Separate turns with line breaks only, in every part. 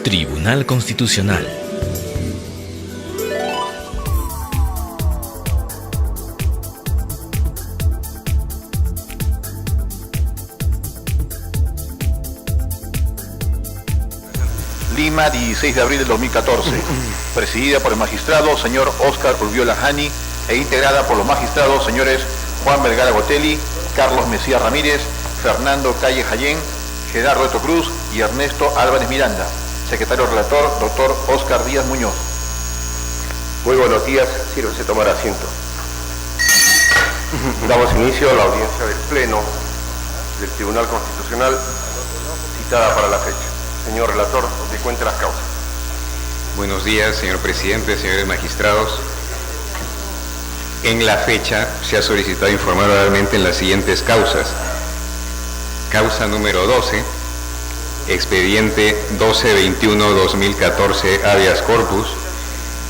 Tribunal Constitucional.
Lima, 16 de abril del 2014, presidida por el magistrado señor Óscar Urbiola Hani e integrada por los magistrados señores Juan Vergara Gotelli, Carlos Mesías Ramírez, Fernando Calle Jayén, Gerardo Eto Cruz y Ernesto Álvarez Miranda. Secretario relator, doctor Óscar Díaz Muñoz.
Muy buenos días, sírvese tomar asiento. Damos inicio a la audiencia del Pleno del Tribunal Constitucional citada para la fecha. Señor relator, de cuente las causas.
Buenos días, señor presidente, señores magistrados. En la fecha se ha solicitado informar oralmente en las siguientes causas. Causa número 12, expediente 1221-2014 habeas corpus,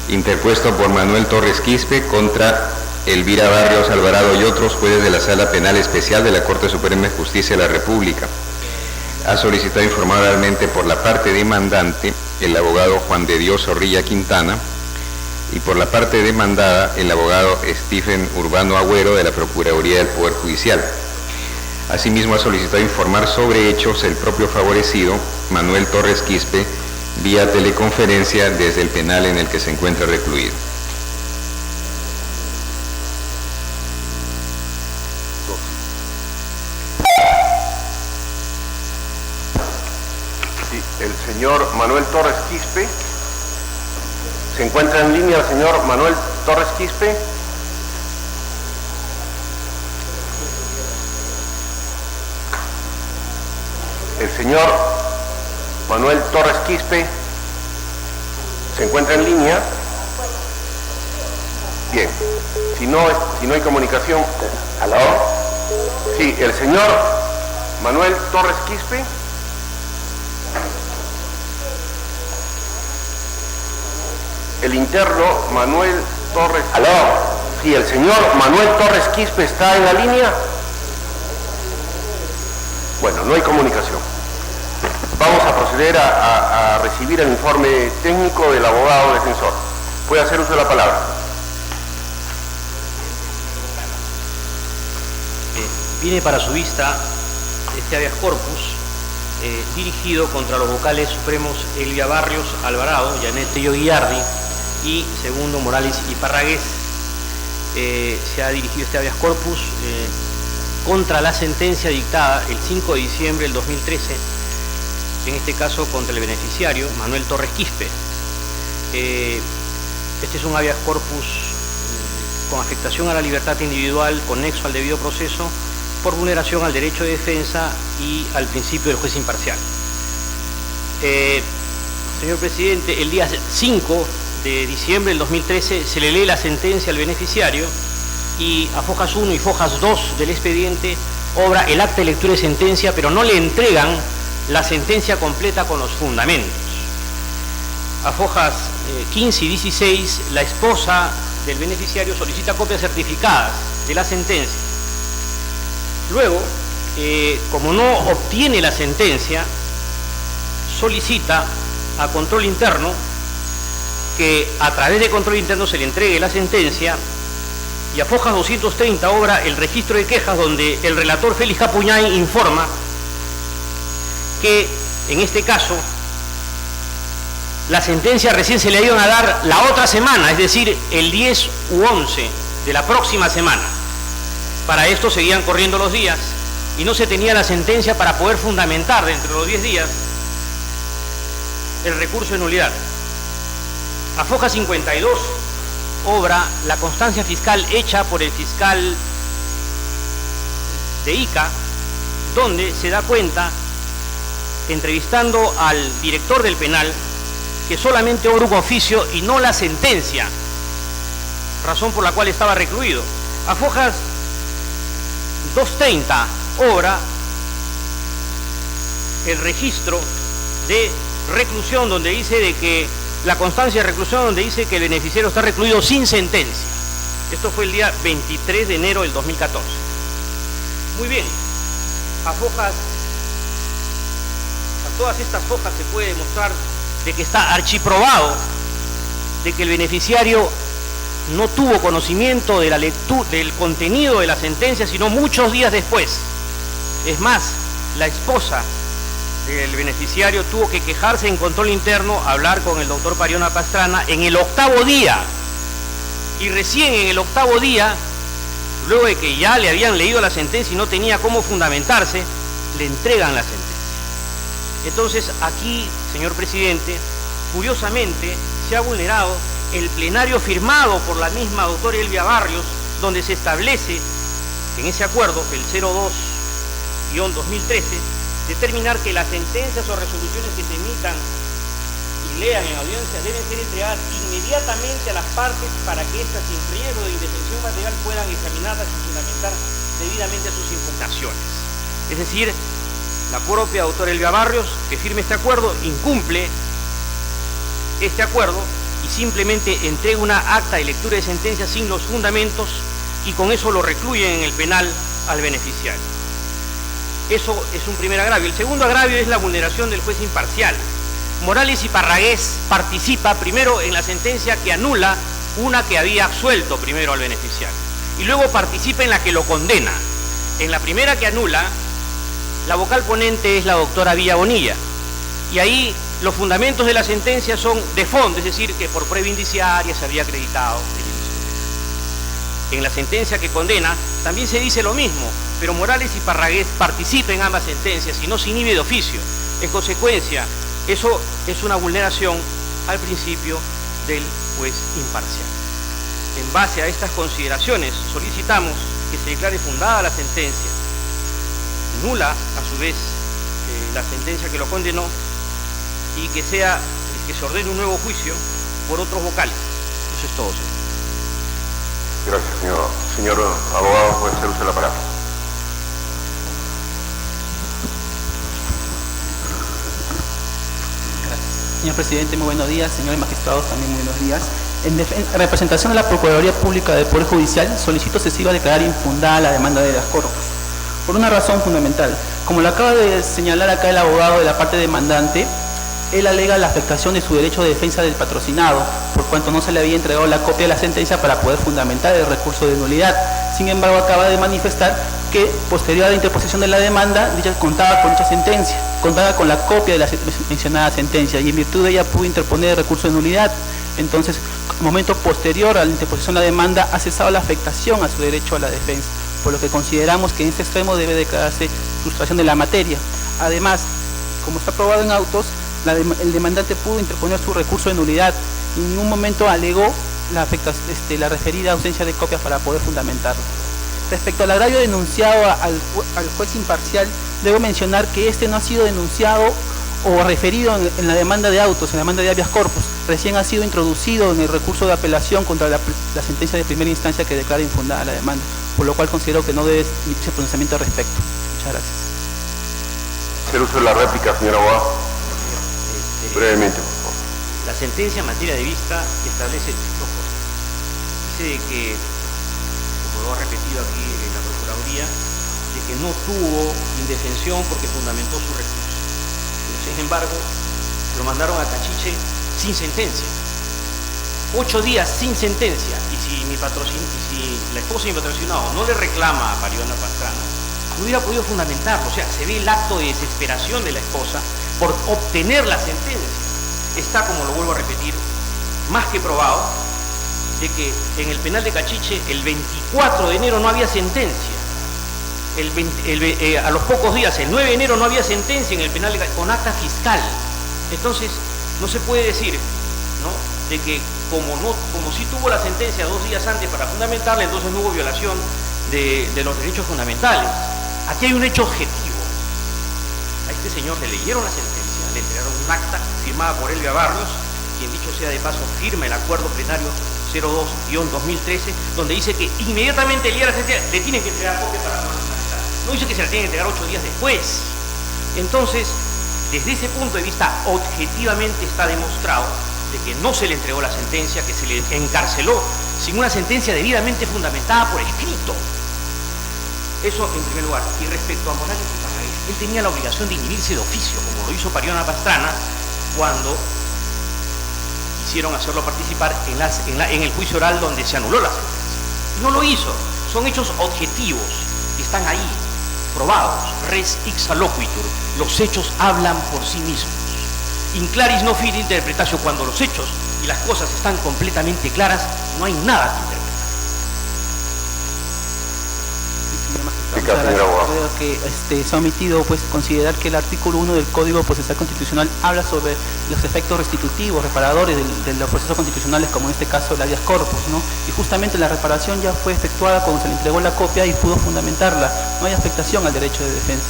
interpuesto por Manuel Torres Quispe contra Elvira Barrios Alvarado y otros jueces de la Sala Penal Especial de la Corte Suprema de Justicia de la República. Ha solicitado informar oralmente por la parte demandante el abogado Juan de Dios Zorrilla Quintana y por la parte demandada el abogado Stephen Urbano Agüero de la Procuraduría del Poder Judicial. Asimismo ha solicitado informar sobre hechos el propio favorecido Manuel Torres Quispe vía teleconferencia desde el penal en el que se encuentra recluido.
El señor Manuel Torres Quispe. ¿Se encuentra en línea el señor Manuel Torres Quispe? El señor Manuel Torres Quispe se encuentra en línea. Bien, si no hay comunicación. ¿Aló? Sí, el señor Manuel Torres Quispe. El interno Manuel Torres... ¿Aló? Sí, el señor Manuel Torres Quispe está en la línea. Bueno, no hay comunicación. Vamos a proceder a recibir el informe técnico del abogado defensor. Puede hacer uso de la palabra.
Viene para su vista este habeas corpus dirigido contra los vocales supremos Elvira Barrios Alvarado, Yanet Tello Guillardi y Segundo Morales y Parragués. Se ha dirigido este habeas corpus contra la sentencia dictada el 5 de diciembre del 2013, en este caso contra el beneficiario Manuel Torres Quispe. Este es un habeas corpus con afectación a la libertad individual, conexo al debido proceso, por vulneración al derecho de defensa y al principio del juez imparcial. Señor presidente, el día 5 de diciembre del 2013 se le lee la sentencia al beneficiario y a fojas 1 y fojas 2 del expediente obra el acta de lectura de sentencia, pero no le entregan la sentencia completa con los fundamentos. A fojas 15 y 16, la esposa del beneficiario solicita copias certificadas de la sentencia. Luego, como no obtiene la sentencia, solicita a control interno que a través de control interno se le entregue la sentencia, y a fojas 230 obra el registro de quejas donde el relator Félix Capuñay informa que en este caso la sentencia recién se le iban a dar la otra semana, es decir, el 10 u 11 de la próxima semana. Para esto seguían corriendo los días y no se tenía la sentencia para poder fundamentar dentro de los 10 días el recurso de nulidad. A foja 52 obra la constancia fiscal hecha por el fiscal de Ica, donde se da cuenta, entrevistando al director del penal, que solamente obra un oficio y no la sentencia, razón por la cual estaba recluido. A fojas 230 obra el registro de reclusión, donde dice de que la constancia de reclusión, donde dice que el beneficiario está recluido sin sentencia. Esto fue el día 23 de enero del 2014. Muy bien, a todas estas fojas se puede demostrar de que está archiprobado de que el beneficiario no tuvo conocimiento de la lectura, del contenido de la sentencia, sino muchos días después. Es más, la esposa del beneficiario tuvo que quejarse en control interno, hablar con el doctor Pariona Pastrana en el 8º día. Y recién en el 8º día, luego de que ya le habían leído la sentencia y no tenía cómo fundamentarse, le entregan la sentencia. Entonces, aquí, señor presidente, curiosamente se ha vulnerado el plenario firmado por la misma doctora Elvia Barrios, donde se establece en ese acuerdo, el 02-2013, determinar que las sentencias o resoluciones que se emitan y lean en audiencia deben ser entregadas inmediatamente a las partes para que éstas, sin riesgo de indefensión material, puedan examinarlas y fundamentar debidamente sus impugnaciones. Es decir, la propia doctora Elvia Barrios, que firme este acuerdo, incumple este acuerdo y simplemente entrega una acta de lectura de sentencia sin los fundamentos y con eso lo recluyen en el penal al beneficiario. Eso es un primer agravio. El segundo agravio es la vulneración del juez imparcial. Morales y Parragués participa primero en la sentencia que anula una que había absuelto primero al beneficiario y luego participa en la que lo condena. En la primera que anula, la vocal ponente es la doctora Villa Bonilla y ahí los fundamentos de la sentencia son de fondo, es decir, que por prueba indiciaria se había acreditado el ilícito. En la sentencia que condena también se dice lo mismo, pero Morales y Parragués participan en ambas sentencias y no se inhibe de oficio. En consecuencia, eso es una vulneración al principio del juez imparcial. En base a estas consideraciones, solicitamos que se declare fundada la sentencia, nula a su vez la sentencia que lo condenó y que se ordene un nuevo juicio por otros vocales. Eso es todo, señor.
Gracias, señor. Señor abogado, puede hacer usted la palabra.
Señor presidente, muy buenos días. Señores magistrados, también muy buenos días. En representación de la Procuraduría Pública del Poder Judicial, solicito se siga a declarar infundada la demanda de Habeas Corpus. Por una razón fundamental. Como lo acaba de señalar acá el abogado de la parte demandante, él alega la afectación de su derecho de defensa del patrocinado, por cuanto no se le había entregado la copia de la sentencia para poder fundamentar el recurso de nulidad. Sin embargo, acaba de manifestar que, posterior a la interposición de la demanda, contaba con dicha sentencia, contaba con la copia de la mencionada sentencia y en virtud de ella pudo interponer el recurso de nulidad. Entonces, momento posterior a la interposición de la demanda, ha cesado la afectación a su derecho a la defensa, por lo que consideramos que en este extremo debe declararse frustración de la materia. Además, como está probado en autos, el demandante pudo interponer su recurso de nulidad y en ningún momento alegó la referida ausencia de copias para poder fundamentarlo. Respecto al agravio denunciado al juez imparcial, debo mencionar que este no ha sido denunciado o referido en la demanda de autos, en la demanda de habeas corpus. Recién ha sido introducido en el recurso de apelación contra la sentencia de primera instancia que declara infundada la demanda, por lo cual considero que no debe emitirse pronunciamiento al respecto. Muchas gracias.
Hacer uso de la réplica, señor abogado. Brevemente, por favor.
La sentencia en materia de vista establece dos cosas. Dice que, como lo ha repetido aquí en la Procuraduría, de que no tuvo indefensión porque fundamentó su recurso. Sin embargo, lo mandaron a Cachiche sin sentencia. 8 días sin sentencia. Y si la esposa de mi patrocinado no le reclama a Pariona Pastrana, no hubiera podido fundamentarlo. O sea, se ve el acto de desesperación de la esposa por obtener la sentencia. Está, como lo vuelvo a repetir, más que probado de que en el penal de Cachiche el 24 de enero no había sentencia. A los pocos días, el 9 de enero no había sentencia en el penal de Cachiche, con acta fiscal. Entonces, no se puede decir, ¿no?, de que como sí tuvo la sentencia 2 días antes para fundamentarla, entonces no hubo violación de los derechos fundamentales. Aquí hay un hecho objetivo. A este señor le leyeron la sentencia, le entregaron un acta firmada por Elvia Barrios, quien dicho sea de paso firma el acuerdo plenario 02-2013, donde dice que inmediatamente lea la sentencia, le tienen que entregar copia para poder fundamentar. No dice que se la tienen que entregar 8 días después. Entonces, desde ese punto de vista, objetivamente está demostrado de que no se le entregó la sentencia, que se le encarceló sin una sentencia debidamente fundamentada por escrito. Eso en primer lugar. Y respecto a Morales y Parragués, él tenía la obligación de inhibirse de oficio, como lo hizo Pariona Pastrana, cuando quisieron hacerlo participar en el juicio oral donde se anuló la sentencia. Y no lo hizo. Son hechos objetivos que están ahí, probados. Res ipsa loquitur. Los hechos hablan por sí mismos. In claris no fit interpretatio. Cuando los hechos y las cosas están completamente claras, no hay nada que interpretar.
Creo que se ha omitido pues considerar que el artículo 1 del Código Procesal Constitucional habla sobre los efectos restitutivos, reparadores de los procesos constitucionales, como en este caso el habeas corpus, ¿no? Y justamente la reparación ya fue efectuada cuando se le entregó la copia y pudo fundamentarla. No hay afectación al derecho de defensa.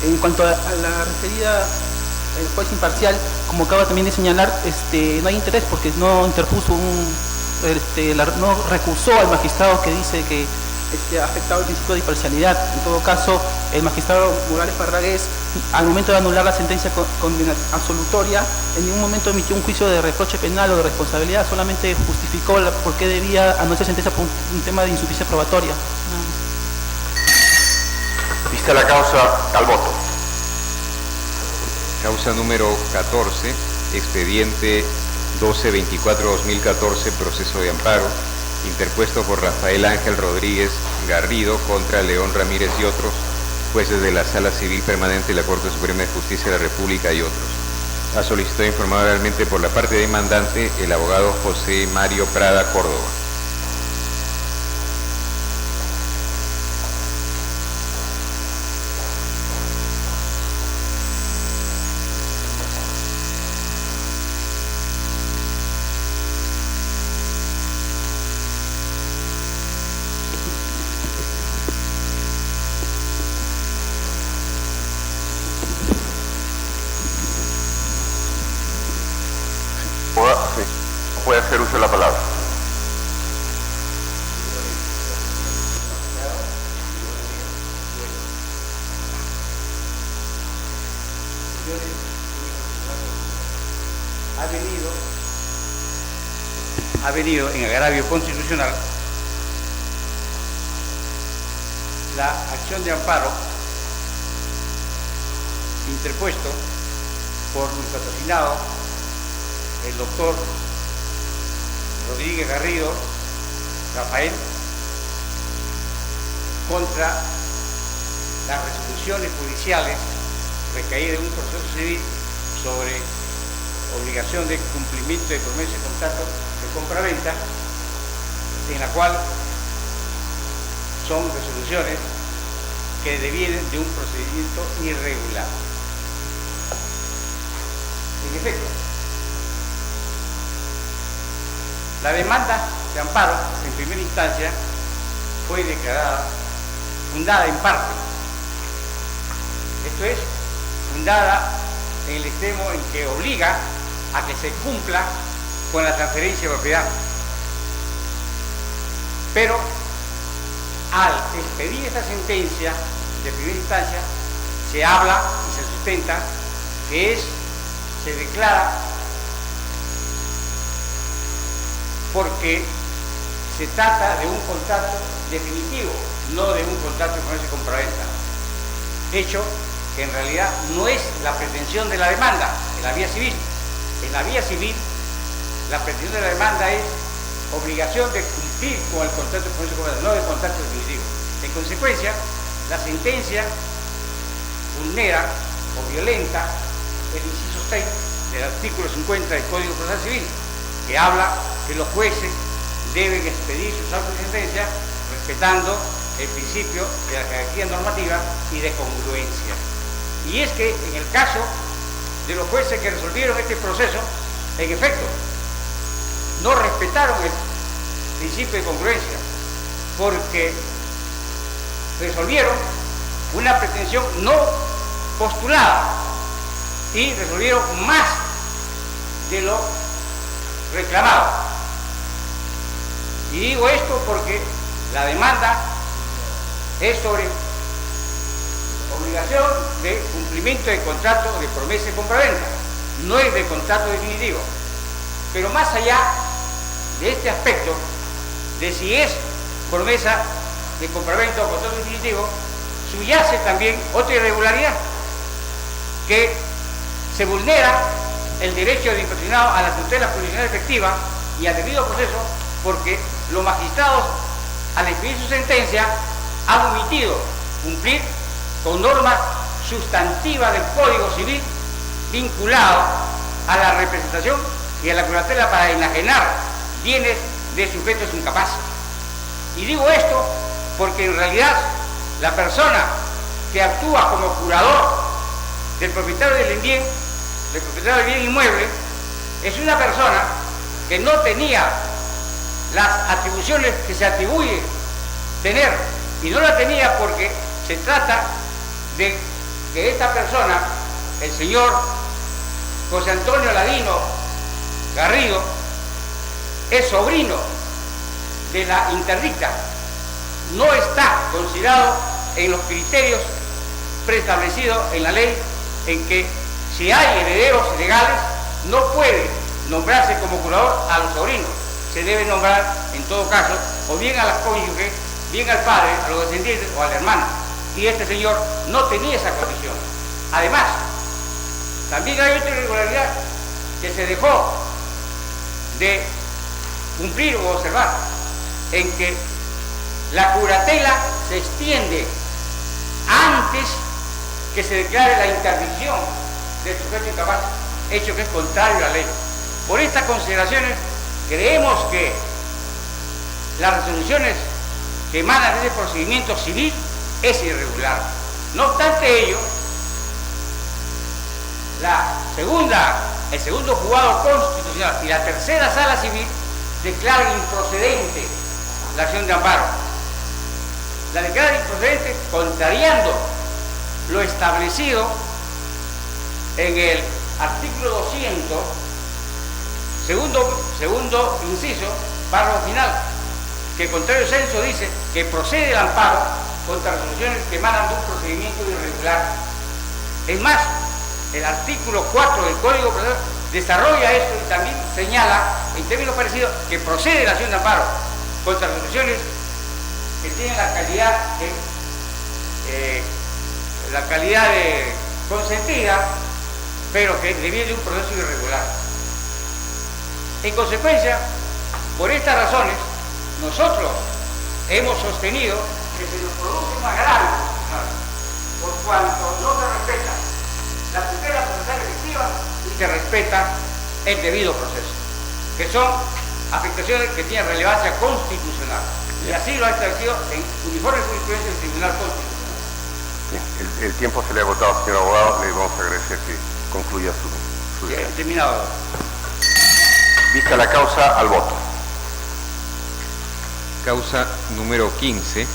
En cuanto a la referida el juez imparcial, como acaba también de señalar, no hay interés porque no interpuso no recusó al magistrado que dice que ha afectado el principio de imparcialidad. En todo caso, el magistrado Morales Parragués, al momento de anular la sentencia absolutoria, en ningún momento emitió un juicio de reproche penal o de responsabilidad, solamente justificó por qué debía anular sentencia por un tema de insuficiencia probatoria.
Vista la causa, al voto.
Causa número 14, expediente 1224-2014, proceso de amparo, interpuesto por Rafael Ángel Rodríguez Garrido contra León Ramírez y otros, jueces de la Sala Civil Permanente de la Corte Suprema de Justicia de la República y otros. Ha solicitado informar oralmente por la parte demandante el abogado José Mario Prada Córdoba.
Puede hacer uso de la palabra.
Ha venido en agravio constitucional la acción de amparo interpuesto por mi patrocinado, el doctor Rodríguez Garrido, Rafael, contra las resoluciones judiciales recaídas en un proceso civil sobre obligación de cumplimiento de promesa de contrato de compra-venta, en la cual son resoluciones que devienen de un procedimiento irregular. En efecto, la demanda de amparo en primera instancia fue declarada fundada en parte. Esto es, fundada en el extremo en que obliga a que se cumpla con la transferencia de propiedad. Pero al expedir esta sentencia de primera instancia, se habla y se sustenta que se declara porque se trata de un contrato definitivo, no de un contrato de promesa y compraventa. Hecho que en realidad no es la pretensión de la demanda en la vía civil. En la vía civil, la pretensión de la demanda es obligación de cumplir con el contrato de promesa y compraventa, no del contrato definitivo. En consecuencia, la sentencia vulnera o violenta el inciso 6 del artículo 50 del Código Procesal Civil, que habla que los jueces deben expedir sus autos de sentencia respetando el principio de la jerarquía normativa y de congruencia. Y es que en el caso de los jueces que resolvieron este proceso, en efecto, no respetaron el principio de congruencia, porque resolvieron una pretensión no postulada y resolvieron más de lo reclamado. Y digo esto porque la demanda es sobre obligación de cumplimiento de contrato de promesa y compraventa, no es de contrato definitivo. Pero más allá de este aspecto, de si es promesa de compraventa o contrato definitivo, subyace también otra irregularidad, que se vulnera el derecho del infraccionado a la tutela jurisdiccional efectiva y al debido proceso, porque los magistrados, al expedir su sentencia, han omitido cumplir con normas sustantivas del Código Civil vinculado a la representación y a la curatela para enajenar bienes de sujetos incapaces. Y digo esto porque en realidad la persona que actúa como curador del propietario del bien, del propietario del bien inmueble, es una persona que no tenía las atribuciones que se atribuye tener, y no la tenía porque se trata de que esta persona, el señor José Antonio Ladino Garrido, es sobrino de la interdicta, no está considerado en los criterios preestablecidos en la ley, en que si hay herederos legales no puede nombrarse como curador a los sobrinos, se debe nombrar en todo caso o bien a las cónyuges, bien al padre, a los descendientes o al hermano, y este señor no tenía esa condición. Además, también hay otra irregularidad que se dejó de cumplir o observar, en que la curatela se extiende antes que se declare la interdicción del sujeto incapaz, hecho que es contrario a la ley. Por estas consideraciones, creemos que las resoluciones que emanan de ese procedimiento civil es irregular. No obstante ello, el segundo juzgado constitucional y la tercera sala civil declaran improcedente la acción de amparo. La declaran improcedente contrariando lo establecido en el artículo 200, segundo inciso, párrafo final, que contrario censo dice que procede el amparo contra resoluciones que emanan de un procedimiento irregular. Es más, el artículo 4 del Código Procesal desarrolla esto y también señala, en términos parecidos, que procede la acción de amparo contra resoluciones que tienen la calidad de consentida, pero que deviene de un proceso irregular. En consecuencia, por estas razones, nosotros hemos sostenido que se nos produce un agravio por cuanto no se respeta la tutela procesal efectiva y se respeta el debido proceso, que son afectaciones que tienen relevancia constitucional. Y así lo ha establecido en uniforme jurisprudencia del Tribunal Constitucional.
Bien, el tiempo se le ha agotado, señor abogado, le vamos a agradecer que concluya su
Bien,
defensa.
terminado.
Vista la causa, al voto.
Causa número 15,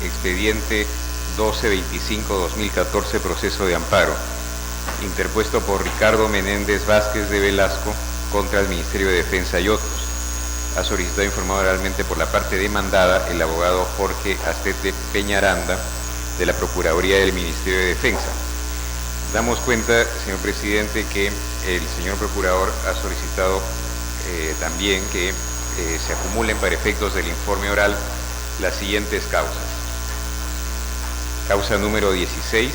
expediente 1225-2014, proceso de amparo, interpuesto por Ricardo Menéndez Vázquez de Velasco contra el Ministerio de Defensa y otros. Ha solicitado informar oralmente por la parte demandada el abogado Jorge Astete Peñaranda de la Procuraduría del Ministerio de Defensa. Damos cuenta, señor presidente, que el señor procurador ha solicitado también que se acumulen para efectos del informe oral las siguientes causas. Causa número 16,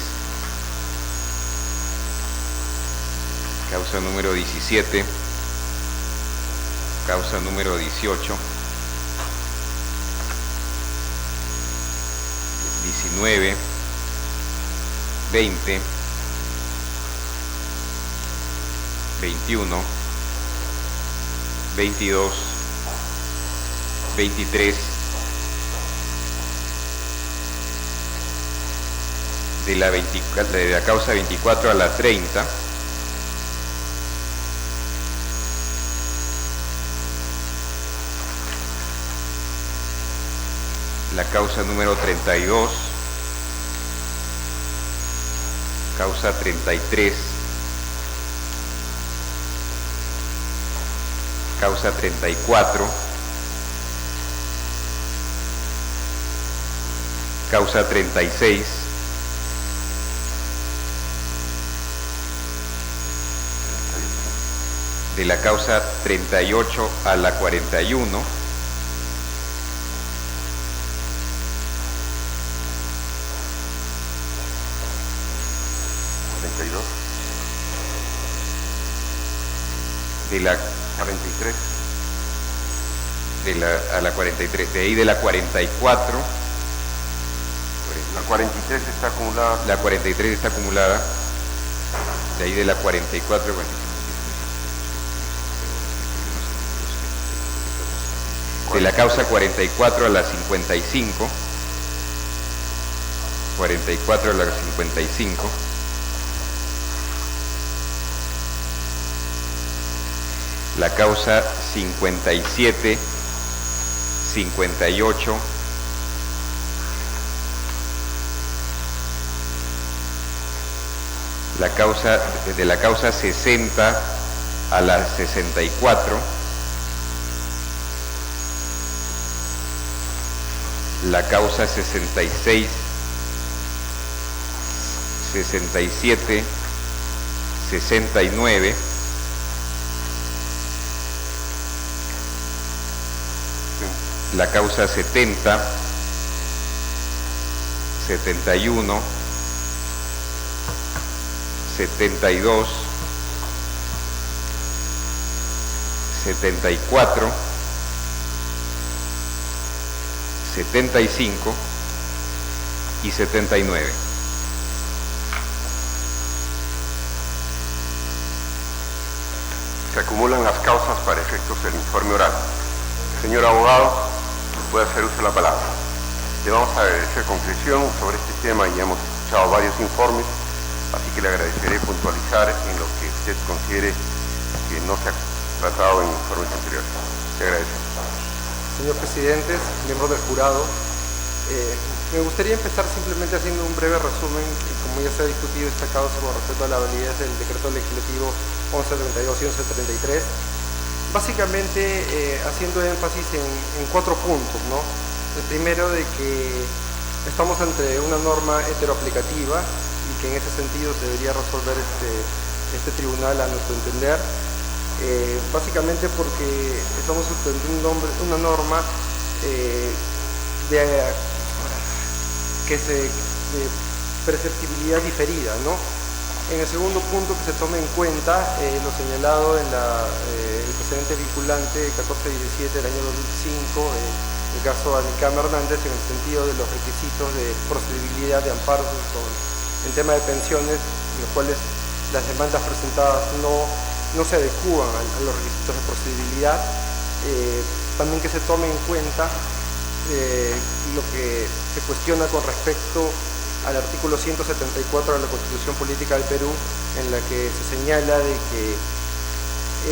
causa número 17, causa número 18, 19, 20, 21, 22, 23, de la causa 24 a la 30, la causa número 32, causa 33, causa 34, causa 36, de la causa 38 a la 41, de la
43.
a la 43, de ahí de la 44.
La 43 está acumulada.
La 43 está acumulada. De ahí de la 44. De la causa 44 a la 55. 44 a la 55. La causa 57, 58, de la causa 60 a la 64, la causa 66, 67, 69, la causa 70, 71, 72, 74, 75 y 79.
Se acumulan las causas para efectos del informe oral. Señor abogado, puede hacer uso de la palabra. Le vamos a agradecer concreción sobre este tema y hemos escuchado varios informes, así que le agradeceré puntualizar en lo que usted considere que no se ha tratado en informes anteriores. Le agradecemos.
Señor presidente, miembros del jurado, me gustaría empezar simplemente haciendo un breve resumen, como ya se ha discutido esta causa con respecto a la validez del decreto legislativo 1132 y 1133, básicamente haciendo énfasis en 4 puntos, ¿no? El primero, de que estamos ante una norma heteroaplicativa y que en ese sentido se debería resolver este tribunal a nuestro entender, básicamente porque estamos ante una norma de perceptibilidad diferida, ¿no? En el segundo punto, que se tome en cuenta lo señalado en el precedente vinculante 1417 del año 2005, el caso Anicama Hernández, en el sentido de los requisitos de procedibilidad de amparos en tema de pensiones, en los cuales las demandas presentadas no se adecúan a los requisitos de procedibilidad. También que se tome en cuenta lo que se cuestiona con respecto al artículo 174 de la Constitución Política del Perú, en la que se señala de que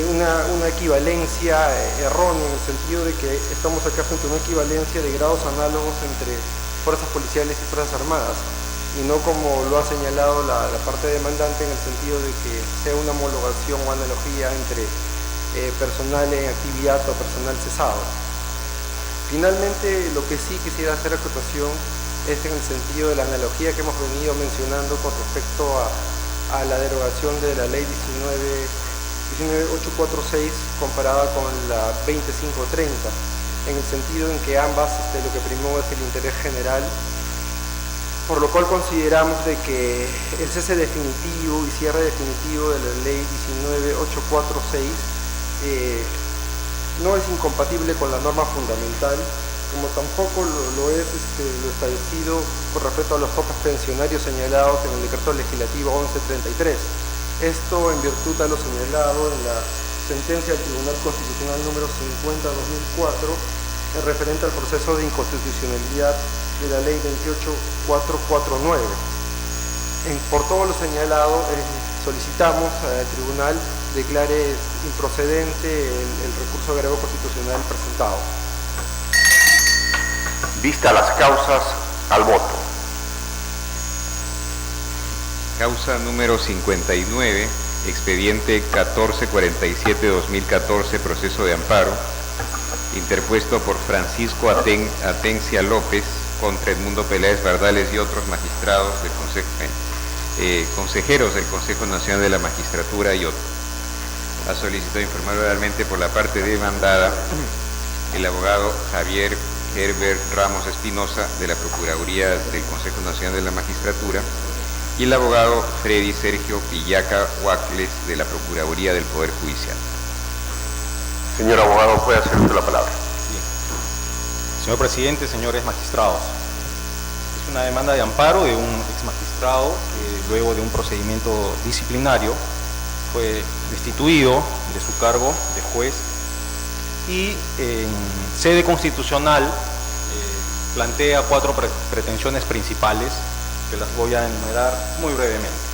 una equivalencia errónea, en el sentido de que estamos acá frente a una equivalencia de grados análogos entre fuerzas policiales y fuerzas armadas, y no como lo ha señalado la parte demandante, en el sentido de que sea una homologación o analogía entre personal en actividad o personal cesado. Finalmente, lo que sí quisiera hacer acotación es en el sentido de la analogía que hemos venido mencionando con respecto a la derogación de la ley 19846 comparada con la 20530, en el sentido en que ambas lo que primó es el interés general, por lo cual consideramos de que el cese definitivo y cierre definitivo de la ley 19846 no es incompatible con la norma fundamental, como tampoco lo es lo establecido con respecto a los topes pensionarios señalados en el decreto legislativo 1133. Esto en virtud de lo señalado en la sentencia del Tribunal Constitucional número 50/2004, en referente al proceso de inconstitucionalidad de la ley 28449. Por todo lo señalado, solicitamos al tribunal declare improcedente el recurso de agravo constitucional presentado.
Vista las causas, al voto.
Causa número 59, expediente 1447-2014, proceso de amparo, interpuesto por Francisco Atencia López contra Edmundo Peláez Bardales y otros magistrados del consejeros del Consejo Nacional de la Magistratura y otros. Ha solicitado informar oralmente por la parte demandada el abogado Javier Herbert Ramos Espinosa de la Procuraduría del Consejo Nacional de la Magistratura y el abogado Freddy Sergio Pillaca Huacles de la Procuraduría del Poder Judicial.
Señor abogado, puede hacer usted la palabra.
Bien. Señor presidente, señores magistrados, es una demanda de amparo de un ex magistrado que luego de un procedimiento disciplinario fue destituido de su cargo de juez y en sede constitucional plantea 4 pretensiones principales que las voy a enumerar muy brevemente.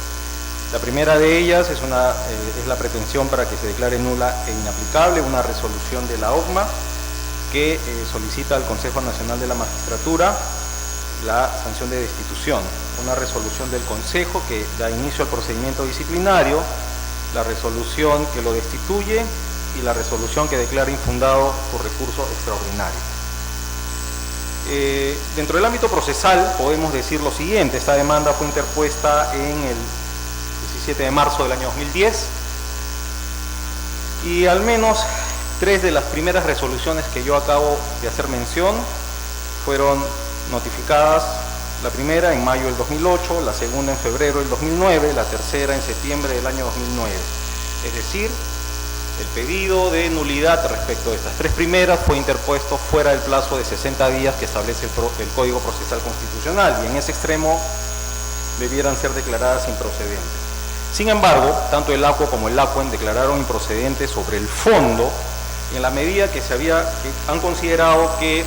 La primera de ellas es la pretensión para que se declare nula e inaplicable una resolución de la OCMA que solicita al Consejo Nacional de la Magistratura la sanción de destitución, una resolución del Consejo que da inicio al procedimiento disciplinario, la resolución que lo destituye y la resolución que declara infundado por recurso extraordinario. Dentro del ámbito procesal podemos decir lo siguiente: esta demanda fue interpuesta en el 17 de marzo del año 2010 y al menos 3 de las primeras resoluciones que yo acabo de hacer mención fueron notificadas, la primera en mayo del 2008, la segunda en febrero del 2009, la tercera en septiembre del año 2009. Es decir, el pedido de nulidad respecto de estas 3 primeras fue interpuesto fuera del plazo de 60 días que establece el Código Procesal Constitucional y en ese extremo debieran ser declaradas improcedentes. Sin embargo, tanto el ACUA como el ACUEN declararon improcedentes sobre el fondo en la medida que han considerado que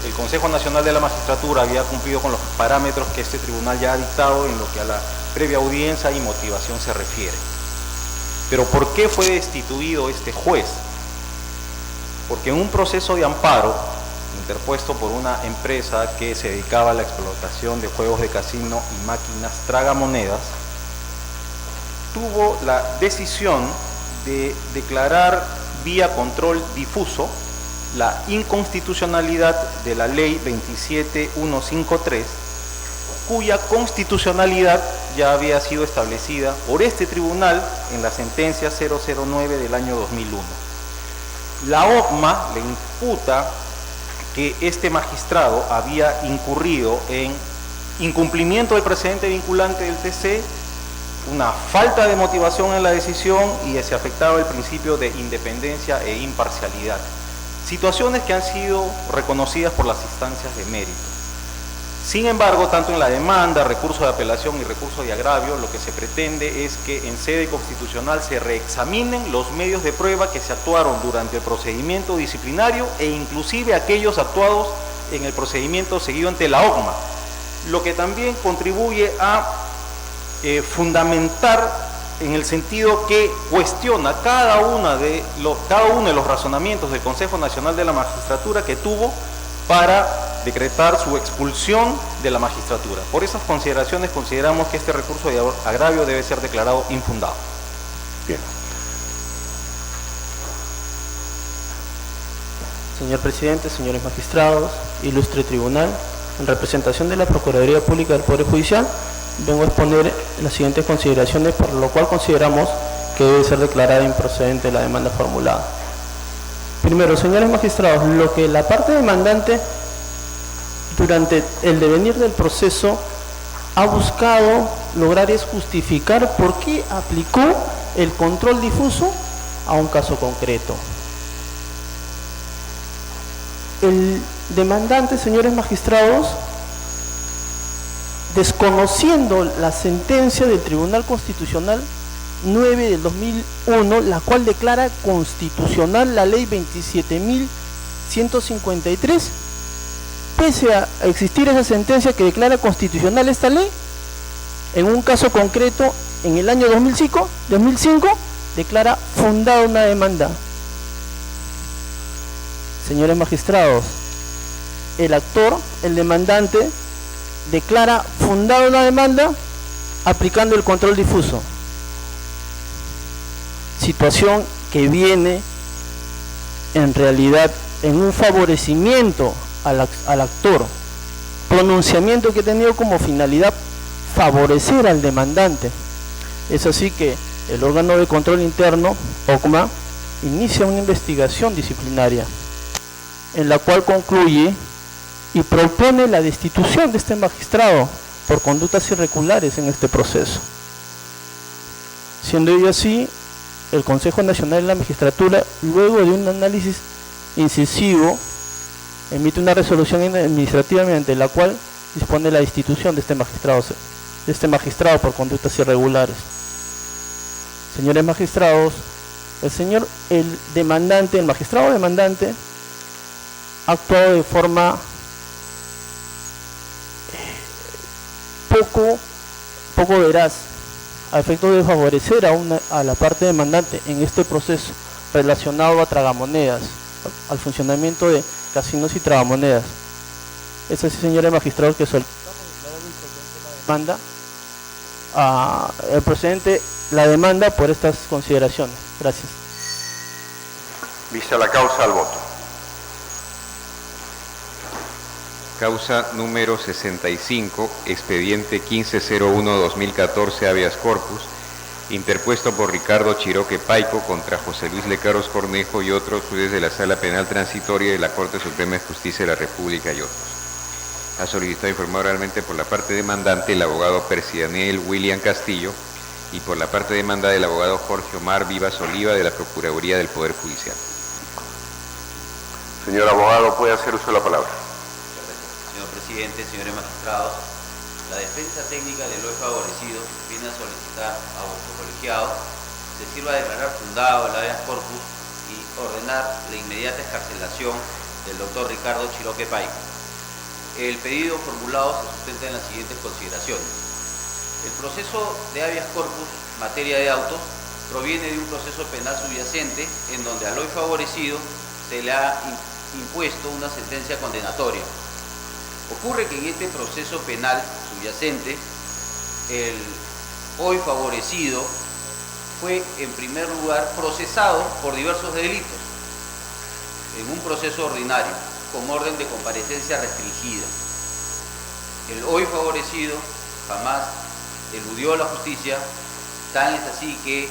el Consejo Nacional de la Magistratura había cumplido con los parámetros que este tribunal ya ha dictado en lo que a la previa audiencia y motivación se refiere. Pero ¿por qué fue destituido este juez? Porque en un proceso de amparo interpuesto por una empresa que se dedicaba a la explotación de juegos de casino y máquinas tragamonedas, tuvo la decisión de declarar vía control difuso la inconstitucionalidad de la ley 27153, cuya constitucionalidad ya había sido establecida por este tribunal en la sentencia 009 del año 2001. La OCMA le imputa que este magistrado había incurrido en incumplimiento del precedente vinculante del TC, una falta de motivación en la decisión y se afectaba el principio de independencia e imparcialidad. Situaciones que han sido reconocidas por las instancias de mérito. Sin embargo, tanto en la demanda, recurso de apelación y recurso de agravio, lo que se pretende es que en sede constitucional se reexaminen los medios de prueba que se actuaron durante el procedimiento disciplinario e inclusive aquellos actuados en el procedimiento seguido ante la OCMA, lo que también contribuye a fundamentar en el sentido que cuestiona cada uno de los razonamientos del Consejo Nacional de la Magistratura que tuvo para decretar su expulsión de la magistratura. Por esas consideraciones consideramos que este recurso de agravio debe ser declarado infundado.
Bien.
Señor presidente, señores magistrados, ilustre tribunal, en representación de la Procuraduría Pública del Poder Judicial, vengo a exponer las siguientes consideraciones, por lo cual consideramos que debe ser declarada improcedente la demanda formulada. Primero, señores magistrados, lo que la parte demandante durante el devenir del proceso ha buscado lograr es justificar por qué aplicó el control difuso a un caso concreto. El demandante, señores magistrados, desconociendo la sentencia del Tribunal Constitucional 9 del 2001, la cual declara constitucional la ley 27.153, pese a existir esa sentencia que declara constitucional esta ley, en un caso concreto, en el año 2005 declara fundada una demanda. Señores magistrados, el actor, el demandante, declara fundada una demanda aplicando el control difuso, situación que viene en realidad en un favorecimiento al actor, pronunciamiento que ha tenido como finalidad favorecer al demandante. Es así que el órgano de control interno, OCMA, inicia una investigación disciplinaria en la cual concluye y propone la destitución de este magistrado por conductas irregulares en este proceso. Siendo ello así, el Consejo Nacional de la Magistratura, luego de un análisis incisivo, emite una resolución administrativa mediante la cual dispone la destitución de este magistrado por conductas irregulares. Señores magistrados, el demandante, el magistrado demandante, ha actuado de forma poco veraz, a efecto de favorecer a la parte demandante en este proceso relacionado a tragamonedas, al funcionamiento de casinos y tragamonedas. Es así, señores magistrados, que solicitamos declarar improcedente la demanda por estas consideraciones. Gracias.
Vista la causa, al voto.
Causa número 65, expediente 1501-2014, habeas corpus, interpuesto por Ricardo Chiroque Paico contra José Luis Lecaros Cornejo y otros jueces de la Sala Penal Transitoria de la Corte Suprema de Justicia de la República y otros. Ha solicitado informar oralmente por la parte demandante el abogado Percy Daniel William Castillo y por la parte demandada el abogado Jorge Omar Vivas Oliva de la Procuraduría del Poder Judicial.
Señor abogado, puede hacer uso de la palabra.
Señor presidente, señores magistrados, la defensa técnica del hoy favorecido viene a solicitar a vuestro colegiado se sirva a declarar fundado el habeas corpus y ordenar la inmediata excarcelación del doctor Ricardo Chiroque Paico. El pedido formulado se sustenta en las siguientes consideraciones. El proceso de habeas corpus, materia de autos, proviene de un proceso penal subyacente en donde al hoy favorecido se le ha impuesto una sentencia condenatoria. Ocurre que en este proceso penal subyacente, el hoy favorecido fue en primer lugar procesado por diversos delitos en un proceso ordinario con orden de comparecencia restringida. El hoy favorecido jamás eludió la justicia, tan es así que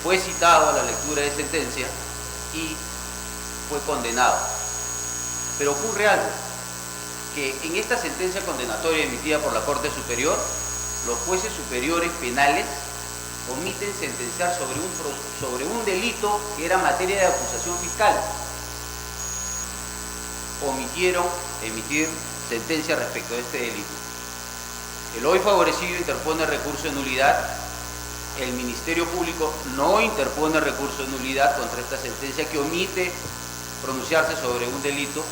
fue citado a la lectura de sentencia y fue condenado. Pero ocurre algo, que en esta sentencia condenatoria emitida por la Corte Superior, los jueces superiores penales omiten sentenciar sobre un delito que era materia de acusación fiscal. Omitieron emitir sentencia respecto de este delito. El hoy favorecido interpone recurso de nulidad. El Ministerio Público no interpone recurso de nulidad contra esta sentencia que omite pronunciarse sobre un delito.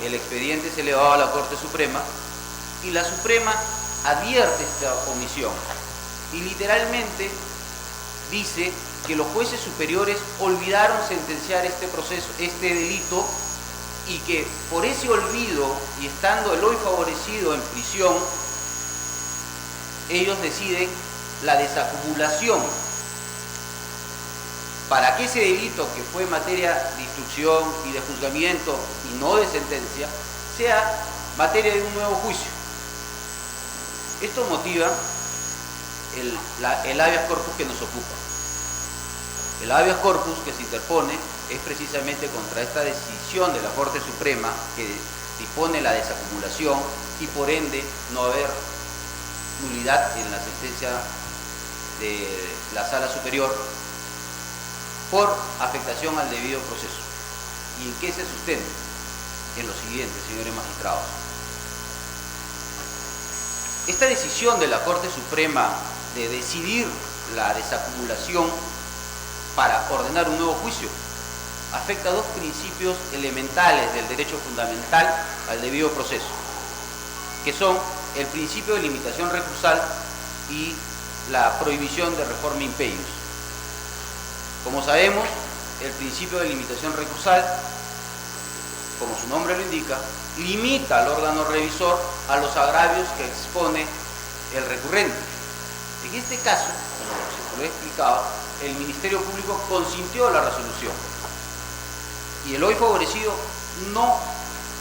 El expediente es elevado a la Corte Suprema y la Suprema advierte esta omisión y literalmente dice que los jueces superiores olvidaron sentenciar este delito y que por ese olvido y estando el hoy favorecido en prisión, ellos deciden la desacumulación para que ese delito que fue materia de instrucción y de juzgamiento y no de sentencia sea materia de un nuevo juicio. Esto motiva el habeas corpus que nos ocupa. El habeas corpus que se interpone es precisamente contra esta decisión de la Corte Suprema que dispone la desacumulación y por ende no haber nulidad en la sentencia de la Sala Superior por afectación al debido proceso. ¿Y en qué se sustenta? En lo siguiente, señores magistrados. Esta decisión de la Corte Suprema de decidir la desacumulación para ordenar un nuevo juicio afecta dos principios elementales del derecho fundamental al debido proceso, que son el principio de limitación recursal y la prohibición de reforma impeius. Como sabemos, el principio de limitación recursal, como su nombre lo indica, limita al órgano revisor a los agravios que expone el recurrente. En este caso, como se lo he explicado, el Ministerio Público consintió la resolución y el hoy favorecido no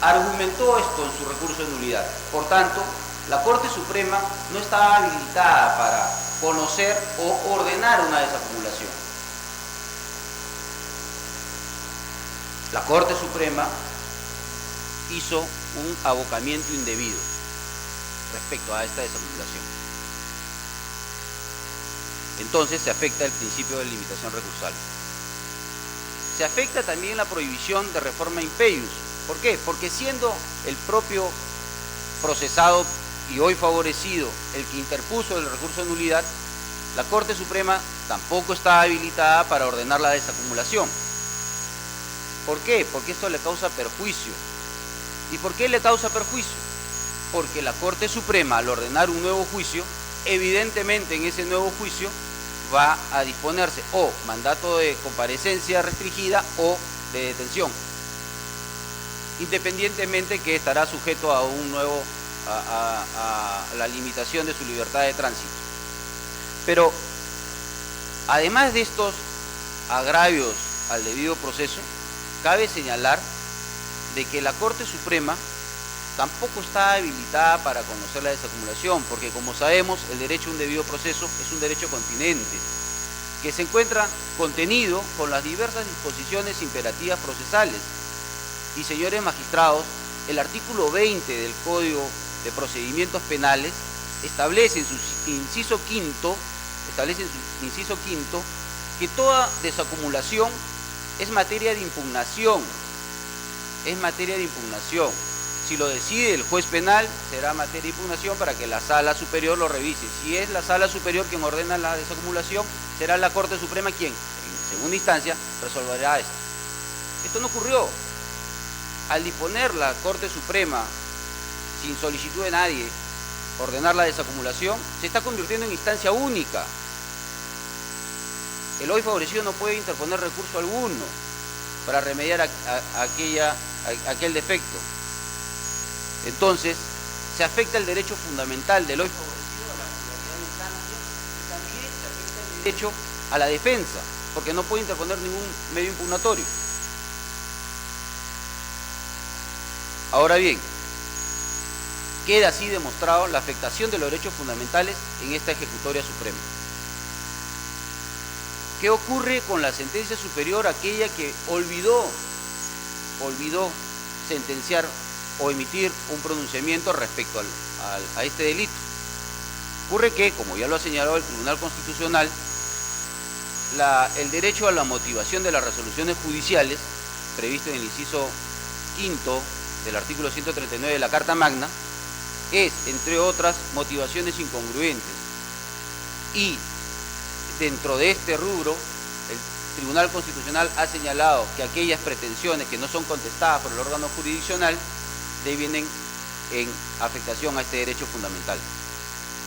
argumentó esto en su recurso de nulidad. Por tanto, la Corte Suprema no estaba habilitada para conocer o ordenar una desacumulación. La Corte Suprema hizo un abocamiento indebido respecto a esta desacumulación. Entonces se afecta el principio de limitación recursal. Se afecta también la prohibición de reforma imperius. ¿Por qué? Porque siendo el propio procesado y hoy favorecido el que interpuso el recurso de nulidad, la Corte Suprema tampoco está habilitada para ordenar la desacumulación. ¿Por qué? Porque esto le causa perjuicio. ¿Y por qué le causa perjuicio? Porque la Corte Suprema, al ordenar un nuevo juicio, evidentemente en ese nuevo juicio va a disponerse o mandato de comparecencia restringida o de detención, independientemente que estará sujeto a un nuevo a la limitación de su libertad de tránsito. Pero además de estos agravios al debido proceso, cabe señalar de que la Corte Suprema tampoco está habilitada para conocer la desacumulación, porque como sabemos, el derecho a un debido proceso es un derecho continente, que se encuentra contenido con las diversas disposiciones imperativas procesales. Y señores magistrados, el artículo 20 del Código de Procedimientos Penales establece en su inciso quinto, que toda desacumulación es materia de impugnación. Si lo decide el juez penal, será materia de impugnación para que la Sala Superior lo revise. Si es la Sala Superior quien ordena la desacumulación, será la Corte Suprema quien, en segunda instancia, resolverá esto. Esto no ocurrió. Al disponer la Corte Suprema, sin solicitud de nadie, ordenar la desacumulación, se está convirtiendo en instancia única. El hoy favorecido no puede interponer recurso alguno para remediar aquel defecto. Entonces, se afecta el derecho fundamental del hoy favorecido a la pluralidad de instancias y también se afecta el derecho a la defensa, porque no puede interponer ningún medio impugnatorio. Ahora bien, queda así demostrado la afectación de los derechos fundamentales en esta ejecutoria suprema. ¿Qué ocurre con la sentencia superior, aquella que olvidó sentenciar o emitir un pronunciamiento respecto a este delito? Ocurre que, como ya lo ha señalado el Tribunal Constitucional, el derecho a la motivación de las resoluciones judiciales, previsto en el inciso quinto del artículo 139 de la Carta Magna, es, entre otras, motivaciones incongruentes. Y dentro de este rubro, el Tribunal Constitucional ha señalado que aquellas pretensiones que no son contestadas por el órgano jurisdiccional devienen en afectación a este derecho fundamental.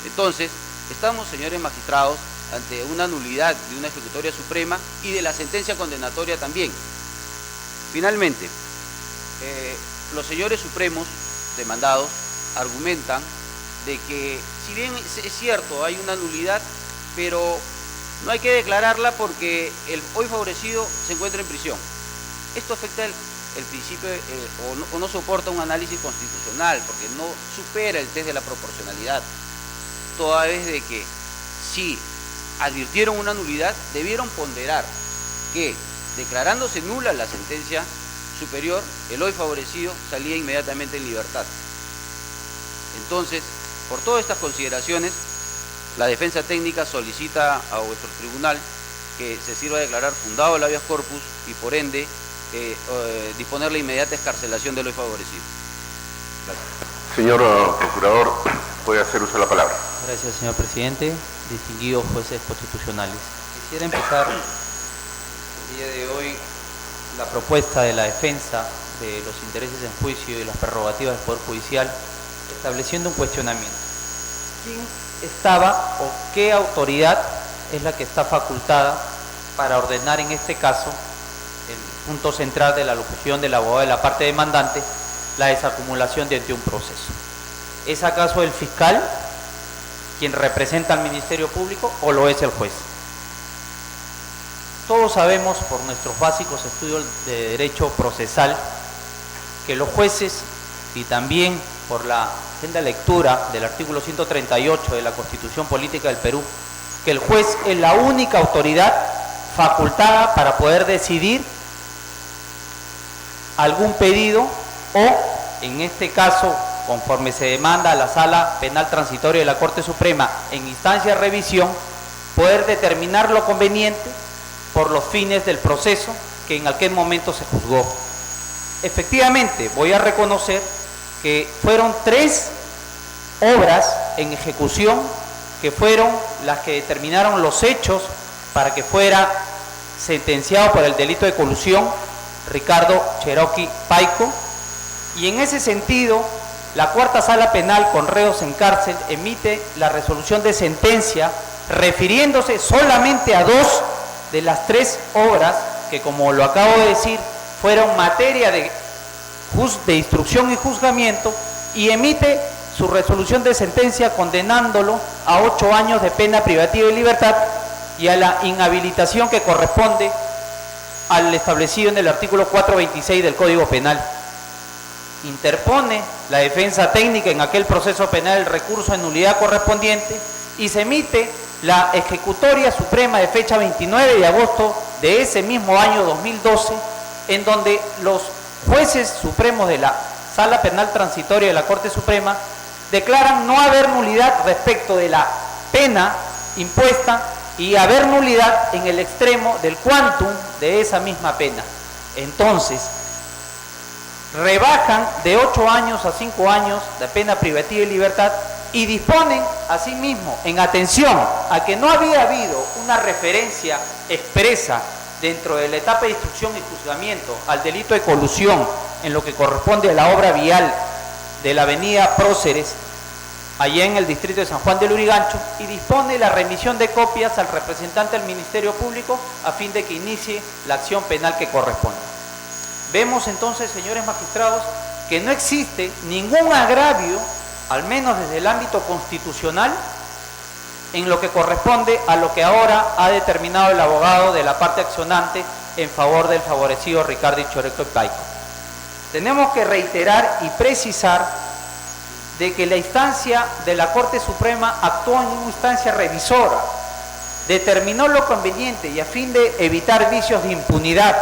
Entonces, estamos, señores magistrados, ante una nulidad de una ejecutoria suprema y de la sentencia condenatoria también. Finalmente, los señores supremos demandados argumentan de que, si bien es cierto, hay una nulidad, pero no hay que declararla porque el hoy favorecido se encuentra en prisión. Esto afecta el principio o no soporta un análisis constitucional porque no supera el test de la proporcionalidad, toda vez de que si advirtieron una nulidad debieron ponderar que, declarándose nula la sentencia superior, el hoy favorecido salía inmediatamente en libertad. Entonces, por todas estas consideraciones, la defensa técnica solicita a vuestro tribunal que se sirva a declarar fundado el habeas corpus y por ende disponer la inmediata excarcelación del hoy favorecido. Gracias.
Señor procurador, puede hacer uso de la palabra.
Gracias, señor presidente. Distinguidos jueces constitucionales. Quisiera empezar el día de hoy la propuesta de la defensa de los intereses en juicio y las prerrogativas del Poder Judicial, estableciendo un cuestionamiento. ¿Quién estaba o qué autoridad es la que está facultada para ordenar en este caso, el punto central de la locución del abogado de la parte demandante, la desacumulación de ante un proceso? ¿Es acaso el fiscal quien representa al Ministerio Público o lo es el juez? Todos sabemos por nuestros básicos estudios de derecho procesal que los jueces, y también por la agenda lectura del artículo 138 de la Constitución Política del Perú, que el juez es la única autoridad facultada para poder decidir algún pedido o, en este caso, conforme se demanda a la Sala Penal Transitoria de la Corte Suprema en instancia de revisión,
poder determinar lo conveniente por los fines del proceso que en aquel momento se juzgó. Efectivamente, voy a reconocer que fueron 3 obras en ejecución que fueron las que determinaron los hechos para que fuera sentenciado por el delito de colusión Ricardo Cherokee Paico, y en ese sentido la Cuarta Sala Penal con reos en cárcel emite la resolución de sentencia refiriéndose solamente a 2 de las 3 obras que, como lo acabo de decir, fueron materia de instrucción y juzgamiento, y emite su resolución de sentencia condenándolo a 8 años de pena privativa de libertad y a la inhabilitación que corresponde al establecido en el artículo 426 del Código Penal. Interpone la defensa técnica en aquel proceso penal el recurso de nulidad correspondiente y se emite la ejecutoria suprema de fecha 29 de agosto de ese mismo año 2012, en donde los jueces supremos de la Sala Penal Transitoria de la Corte Suprema declaran no haber nulidad respecto de la pena impuesta y haber nulidad en el extremo del quantum de esa misma pena. Entonces, rebajan de 8 años a 5 años de pena privativa de libertad y disponen asimismo, en atención a que no había habido una referencia expresa dentro de la etapa de instrucción y juzgamiento al delito de colusión en lo que corresponde a la obra vial de la avenida Próceres, allá en el distrito de San Juan del Lurigancho, y dispone la remisión de copias al representante del Ministerio Público a fin de que inicie la acción penal que corresponde. Vemos entonces, señores magistrados, que no existe ningún agravio, al menos desde el ámbito constitucional, en lo que corresponde a lo que ahora ha determinado el abogado de la parte accionante en favor del favorecido Ricardo Cherokee Paico. Tenemos que reiterar y precisar de que la instancia de la Corte Suprema actuó en una instancia revisora, determinó lo conveniente y a fin de evitar vicios de impunidad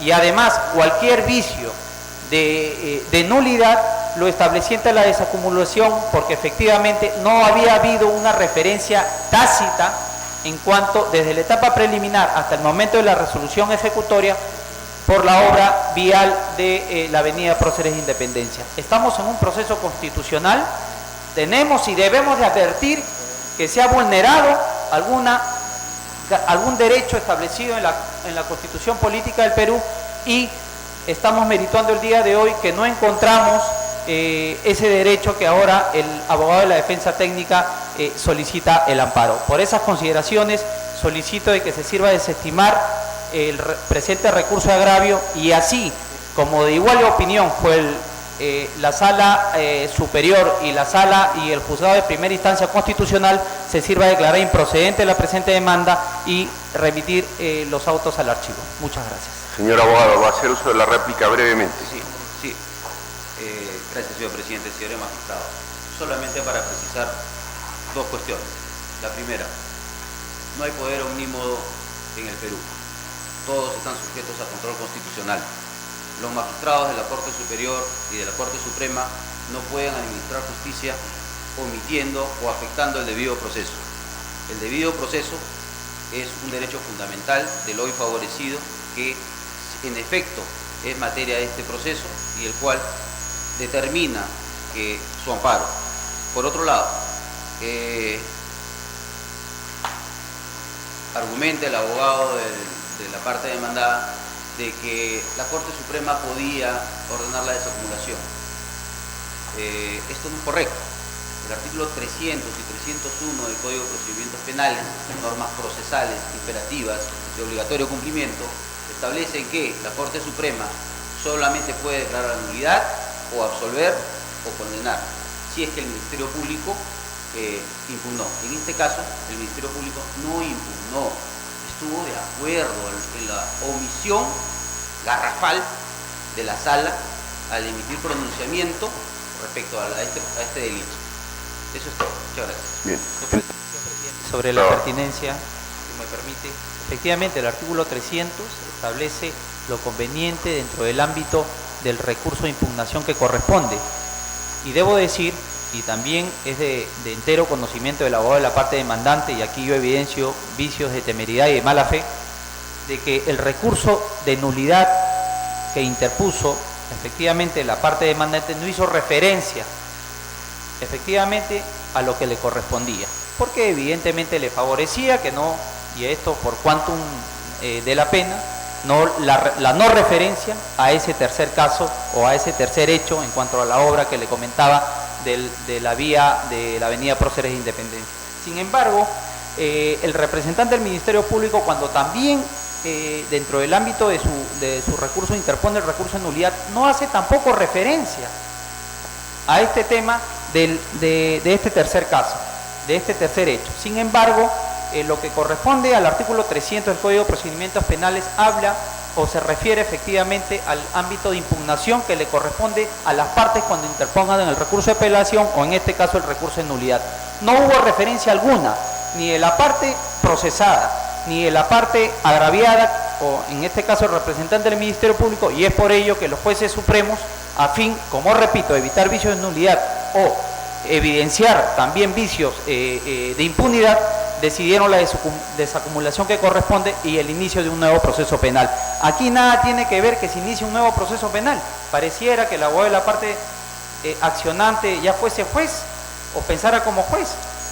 y además cualquier vicio de nulidad, lo estableciente a la desacumulación, porque efectivamente no había habido una referencia tácita en cuanto desde la etapa preliminar hasta el momento de la resolución ejecutoria por la obra vial de la avenida Próceres de Independencia. Estamos en un proceso constitucional, tenemos y debemos de advertir que se ha vulnerado algún derecho establecido en la Constitución Política del Perú, y estamos meritando el día de hoy que no encontramos ese derecho que ahora el abogado de la defensa técnica solicita el amparo. Por esas consideraciones solicito de que se sirva de desestimar el presente recurso de agravio, y así como de igual opinión fue la Sala Superior y la Sala y el Juzgado de Primera Instancia Constitucional, se sirva de declarar improcedente la presente demanda y remitir los autos al archivo. Muchas gracias.
Señor abogado, ¿va a hacer uso de la réplica brevemente?
Sí. Gracias, señor presidente. Señores magistrados, solamente para precisar 2 cuestiones. La primera, no hay poder omnímodo en el Perú. Todos están sujetos a control constitucional. Los magistrados de la Corte Superior y de la Corte Suprema no pueden administrar justicia omitiendo o afectando el debido proceso. El debido proceso es un derecho fundamental del hoy favorecido, que en efecto es materia de este proceso y el cual determina que su amparo. Por otro lado, argumenta el abogado de la parte demandada de que la Corte Suprema podía ordenar la desacumulación. Esto no es correcto. El artículo 300 y 301 del Código de Procedimientos Penales, normas procesales imperativas de obligatorio cumplimiento, establecen que la Corte Suprema solamente puede declarar nulidad o absolver o condenar si es que el Ministerio Público impugnó. En este caso, el Ministerio Público no impugnó, estuvo de acuerdo en la omisión garrafal de la sala al emitir pronunciamiento respecto a este delito. Eso es todo. Muchas gracias.
Bien.
Sobre la pertinencia, si me permite, efectivamente el artículo 300 establece lo conveniente dentro del ámbito del recurso de impugnación que corresponde. Y debo decir
y también es de entero conocimiento del abogado de la parte demandante, y aquí yo evidencio vicios de temeridad y de mala fe, de que el recurso de nulidad que interpuso efectivamente la parte demandante no hizo referencia efectivamente a lo que le correspondía, porque evidentemente le favorecía que no, y esto por quantum de la pena, no, la no referencia a ese tercer caso o a ese tercer hecho en cuanto a la obra que le comentaba de la vía de la avenida Próceres de Independencia. Sin embargo, el representante del Ministerio Público, cuando también dentro del ámbito de su recurso interpone el recurso de nulidad, no hace tampoco referencia a este tema de este tercer caso, de este tercer hecho. Sin embargo, lo que corresponde al artículo 300 del Código de Procedimientos Penales habla o se refiere efectivamente al ámbito de impugnación que le corresponde a las partes cuando interpongan en el recurso de apelación o en este caso el recurso de nulidad. No hubo referencia alguna, ni de la parte procesada, ni de la parte agraviada, o en este caso el representante del Ministerio Público, y es por ello que los jueces supremos, a fin, como repito, de evitar vicios de nulidad o evidenciar también vicios de impunidad, decidieron la desacumulación que corresponde y el inicio de un nuevo proceso penal. Aquí nada tiene que ver que se inicie un nuevo proceso penal. Pareciera que el abogado de la parte accionante ya fuese juez o pensara como juez,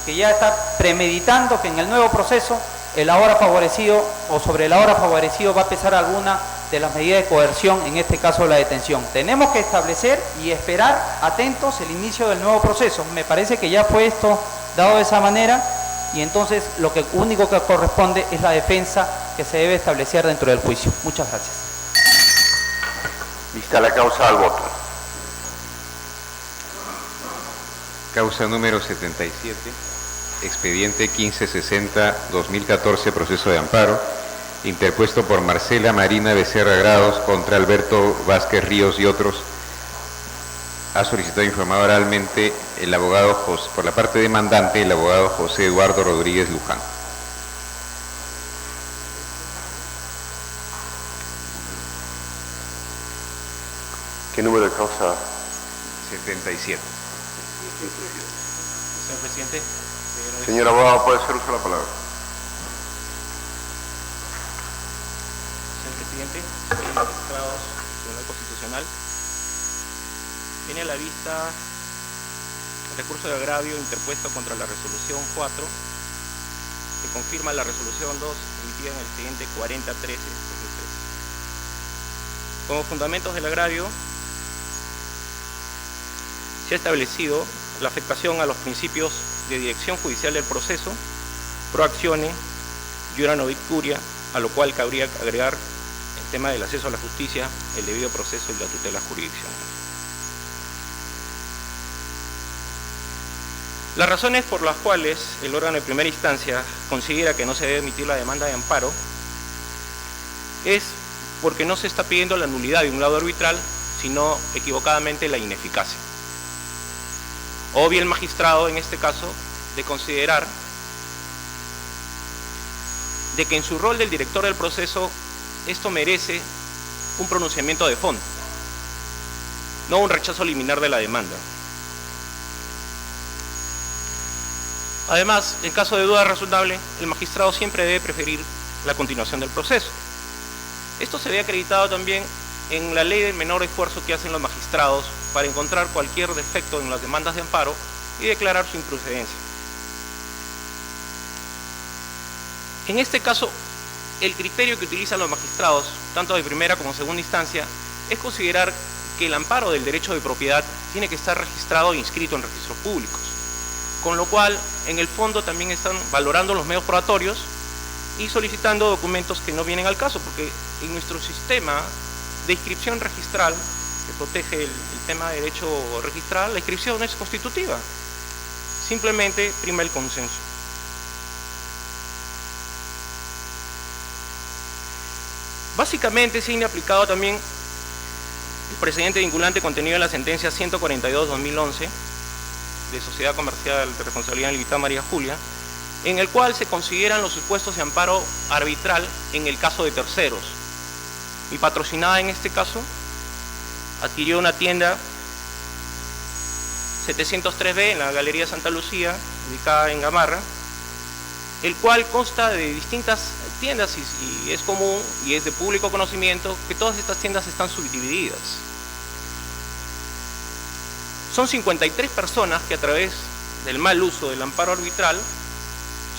que ya está premeditando que en el nuevo proceso el ahora favorecido o sobre el ahora favorecido va a pesar alguna de las medidas de coerción, en este caso la detención. Tenemos que establecer y esperar atentos el inicio del nuevo proceso. Me parece que ya fue esto dado de esa manera, y entonces lo único que corresponde es la defensa que se debe establecer dentro del juicio. Muchas gracias.
Vista la causa, al voto.
Causa número 77, expediente 1560-2014, proceso de amparo, interpuesto por Marcela Marina Becerra Grados contra Alberto Vázquez Ríos y otros. Ha solicitado informar oralmente el abogado José, por la parte demandante, el abogado José Eduardo Rodríguez Luján.
¿Qué número de causa?
77.
Señor presidente.
Señor abogado, puede hacer uso de la palabra.
Señor presidente, señores magistrados del Tribunal Constitucional, viene a la vista el recurso de agravio interpuesto contra la resolución 4, que confirma la resolución 2 emitida en el expediente 4013-2013. Como fundamentos del agravio, se ha establecido la afectación a los principios de dirección judicial del proceso, pro actione, iura novit curia, a lo cual cabría agregar el tema del acceso a la justicia, el debido proceso y la tutela jurisdiccional. Las razones por las cuales el órgano de primera instancia considera que no se debe emitir la demanda de amparo es porque no se está pidiendo la nulidad de un laudo arbitral, sino equivocadamente la ineficacia. O bien el magistrado, en este caso, de considerar de que en su rol del director del proceso esto merece un pronunciamiento de fondo, no un rechazo liminar de la demanda. Además, en caso de duda razonable, el magistrado siempre debe preferir la continuación del proceso. Esto se ve acreditado también en la ley del menor esfuerzo que hacen los magistrados para encontrar cualquier defecto en las demandas de amparo y declarar su improcedencia. En este caso, el criterio que utilizan los magistrados, tanto de primera como segunda instancia, es considerar que el amparo del derecho de propiedad tiene que estar registrado e inscrito en registros públicos, con lo cual, en el fondo, también están valorando los medios probatorios y solicitando documentos que no vienen al caso, porque en nuestro sistema de inscripción registral, que protege el tema de derecho registral, la inscripción no es constitutiva, simplemente prima el consenso. Básicamente se ha aplicado también el precedente vinculante contenido en la sentencia 142/2011 de Sociedad Comercial de Responsabilidad Limitada María Julia, en el cual se consideran los supuestos de amparo arbitral en el caso de terceros. Mi patrocinada en este caso adquirió una tienda
703B en la Galería Santa Lucía, ubicada en Gamarra, el cual consta de distintas tiendas y es común y es de público conocimiento que todas estas tiendas están subdivididas. Son 53 personas que a través del mal uso del amparo arbitral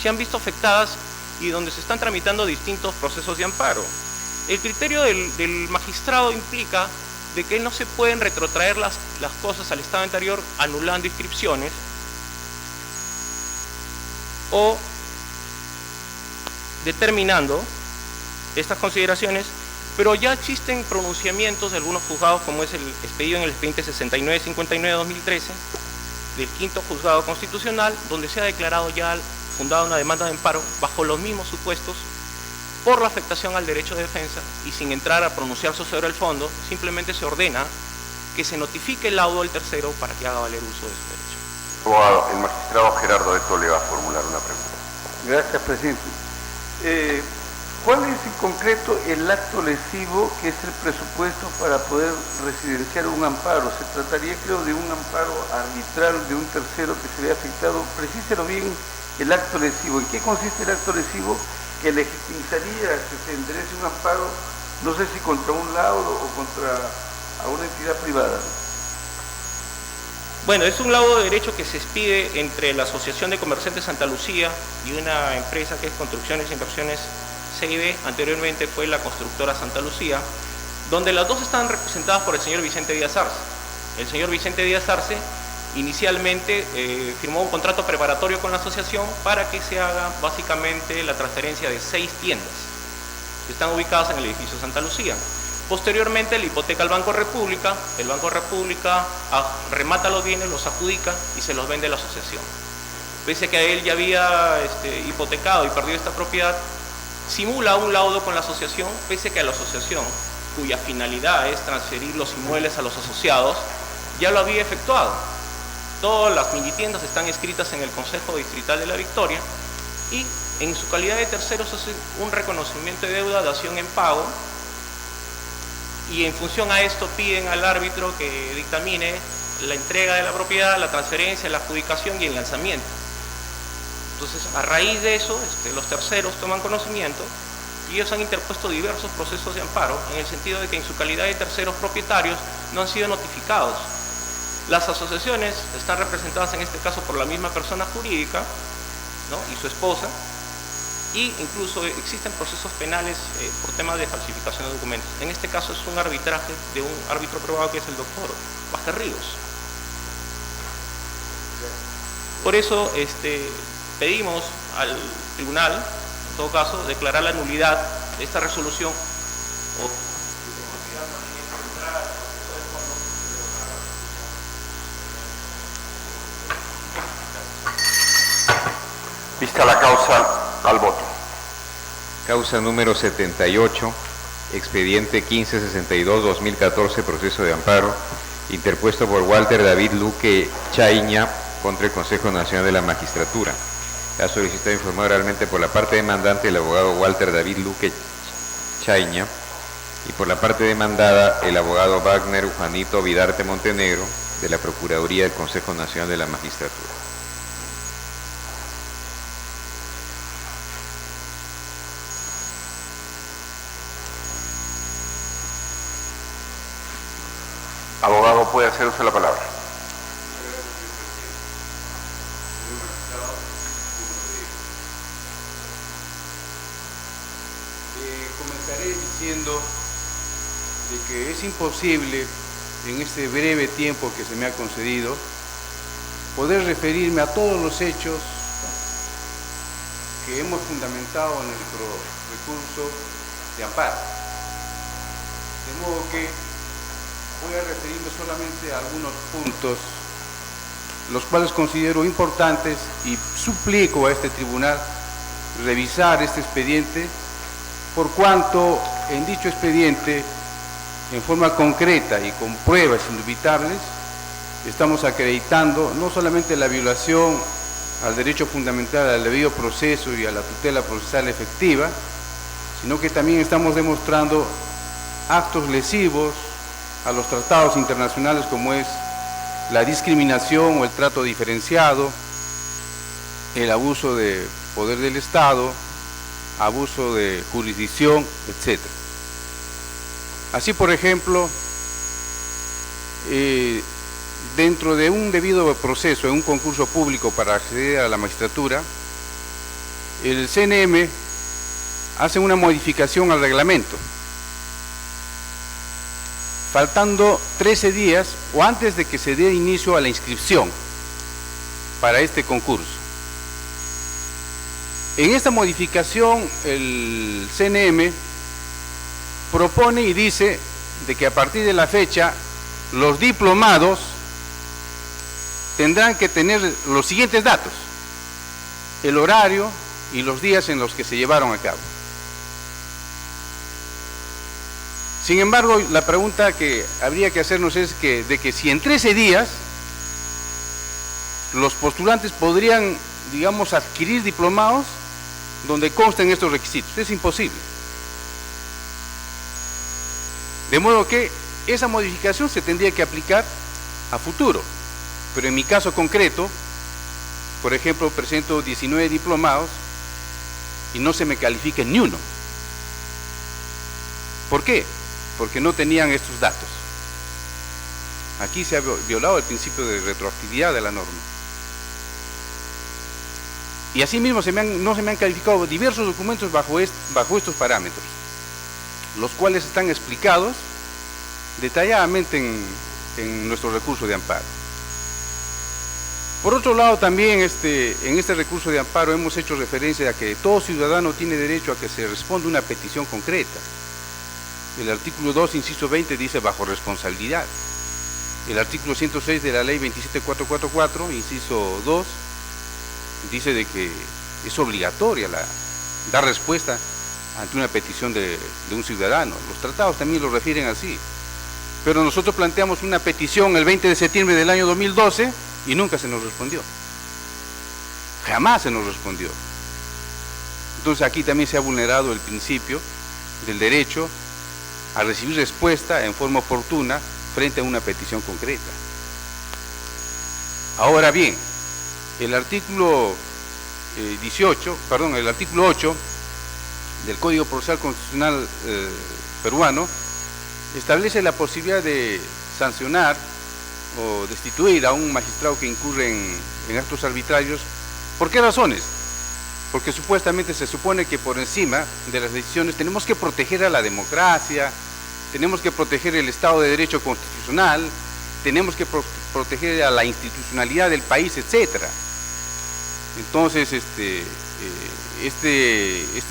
se han visto afectadas y donde se están tramitando distintos procesos de amparo. El criterio del magistrado implica de que no se pueden retrotraer las cosas al estado anterior anulando inscripciones o determinando estas consideraciones, pero ya existen pronunciamientos de algunos juzgados, como es el expedido en el expediente 6959-2013 del quinto juzgado constitucional, donde se ha declarado ya fundada una demanda de amparo bajo los mismos supuestos por la afectación al derecho de defensa y sin entrar a pronunciarse sobre el fondo, simplemente se ordena que se notifique el laudo del tercero para que haga valer uso de su derecho.
Abogado, el magistrado Gerardo Eto le va a formular una pregunta.
Gracias, presidente. ¿Cuál es en concreto el acto lesivo que es el presupuesto para poder residenciar un amparo? Se trataría, creo, de un amparo arbitral de un tercero que se vea afectado. Precíselo bien el acto lesivo. ¿En qué consiste el acto lesivo que legitimizaría que se enderece un amparo, no sé si contra un laudo o contra a una entidad privada?
Bueno, es un laudo de derecho que se expide entre la Asociación de Comerciantes Santa Lucía y una empresa que es Construcciones e Inversiones CIB, anteriormente fue la constructora Santa Lucía, donde las dos están representadas por el señor Vicente Díaz Arce. El señor Vicente Díaz Arce inicialmente firmó un contrato preparatorio con la asociación para que se haga básicamente la transferencia de 6 tiendas que están ubicadas en el edificio Santa Lucía. Posteriormente le hipoteca al Banco República, el Banco República remata los bienes, los adjudica y se los vende a la asociación. Pese a que él ya había hipotecado y perdido esta propiedad, simula un laudo con la asociación, pese a que la asociación, cuya finalidad es transferir los inmuebles a los asociados, ya lo había efectuado. Todas las minitiendas están escritas en el Consejo Distrital de La Victoria y en su calidad de terceros hacen un reconocimiento de deuda, dación en pago, y en función a esto piden al árbitro que dictamine la entrega de la propiedad, la transferencia, la adjudicación y el lanzamiento. Entonces, a raíz de eso, los terceros toman conocimiento y ellos han interpuesto diversos procesos de amparo en el sentido de que en su calidad de terceros propietarios no han sido notificados. Las asociaciones están representadas en este caso por la misma persona jurídica, ¿no?, y su esposa, y incluso existen procesos penales por temas de falsificación de documentos. En este caso es un arbitraje de un árbitro privado que es el doctor Vázquez Ríos. Por eso pedimos al tribunal, en todo caso, declarar la nulidad de esta resolución
Vista la causa, al voto.
Causa número 78, expediente 1562-2014, proceso de amparo, interpuesto por Walter David Luque Chaiña contra el Consejo Nacional de la Magistratura. Ha solicitado informar oralmente por la parte demandante el abogado Walter David Luque Chaiña y por la parte demandada el abogado Wagner Juanito Vidarte Montenegro de la Procuraduría del Consejo Nacional de la Magistratura.
Abogado, puede hacer uso de la palabra.
Comenzaré diciendo de que es imposible en este breve tiempo que se me ha concedido poder referirme a todos los hechos que hemos fundamentado en nuestro recurso de amparo. De modo que voy a referirme solamente a algunos puntos, los cuales considero importantes y suplico a este tribunal revisar este expediente, por cuanto en dicho expediente, en forma concreta y con pruebas indubitables, estamos acreditando no solamente la violación al derecho fundamental al debido proceso y a la tutela procesal efectiva, sino que también estamos demostrando actos lesivos a los tratados internacionales como es la discriminación o el trato diferenciado, el abuso de poder del Estado, abuso de jurisdicción, etc. Así, por ejemplo, dentro de un debido proceso, en un concurso público para acceder a la magistratura, el CNM hace una modificación al reglamento, faltando 13 días o antes de que se dé inicio a la inscripción para este concurso. En esta modificación, el CNM propone y dice de que a partir de la fecha, los diplomados tendrán que tener los siguientes datos: el horario y los días en los que se llevaron a cabo. Sin embargo, la pregunta que habría que hacernos es de que si en 13 días los postulantes podrían, digamos, adquirir diplomados donde consten estos requisitos. Es imposible. De modo que esa modificación se tendría que aplicar a futuro. Pero en mi caso concreto, por ejemplo, presento 19 diplomados y no se me califica ni uno. ¿Por qué? Porque no tenían estos datos. Aquí se ha violado el principio de retroactividad de la norma. Y asimismo no se me han calificado diversos documentos bajo estos parámetros, los cuales están explicados detalladamente en nuestro recurso de amparo. Por otro lado, también en este recurso de amparo hemos hecho referencia a que todo ciudadano tiene derecho a que se responda una petición concreta. El artículo 2, inciso 20, dice bajo responsabilidad. El artículo 106 de la ley 27444, inciso 2, dice de que es obligatoria dar respuesta ante una petición de un ciudadano. Los tratados también lo refieren así. Pero nosotros planteamos una petición el 20 de septiembre del año 2012 y nunca se nos respondió. Jamás se nos respondió. Entonces aquí también se ha vulnerado el principio del derecho a recibir respuesta en forma oportuna frente a una petición concreta. Ahora bien, el artículo 8 del Código Procesal Constitucional peruano establece la posibilidad de sancionar o destituir a un magistrado que incurre en actos arbitrarios. ¿Por qué razones? Porque supuestamente se supone que por encima de las decisiones tenemos que proteger a la democracia, tenemos que proteger el Estado de Derecho constitucional, tenemos que proteger a la institucionalidad del país, etc. Entonces, este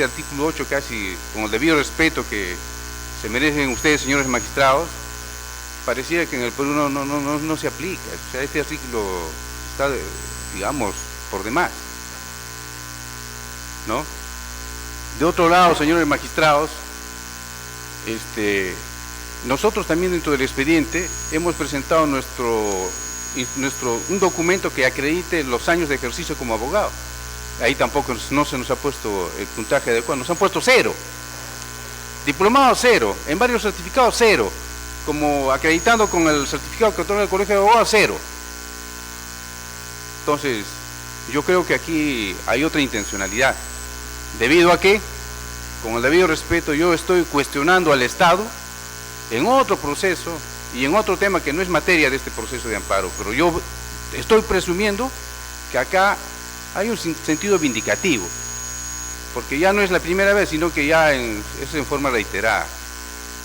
artículo 8, casi con el debido respeto que se merecen ustedes, señores magistrados, pareciera que en el Perú no se aplica. O sea, este artículo está, digamos, por demás, ¿no? De otro lado, señores magistrados, nosotros también dentro del expediente hemos presentado un documento que acredite los años de ejercicio como abogado. Ahí tampoco no se nos ha puesto el puntaje adecuado, nos han puesto 0. Diplomado 0, en varios certificados 0, como acreditando con el certificado que otorga el Colegio de Abogados 0. Entonces, yo creo que aquí hay otra intencionalidad, debido a que, con el debido respeto, yo estoy cuestionando al Estado en otro proceso y en otro tema que no es materia de este proceso de amparo, pero yo estoy presumiendo que acá hay un sentido vindicativo, porque ya no es la primera vez, sino que ya es en forma reiterada.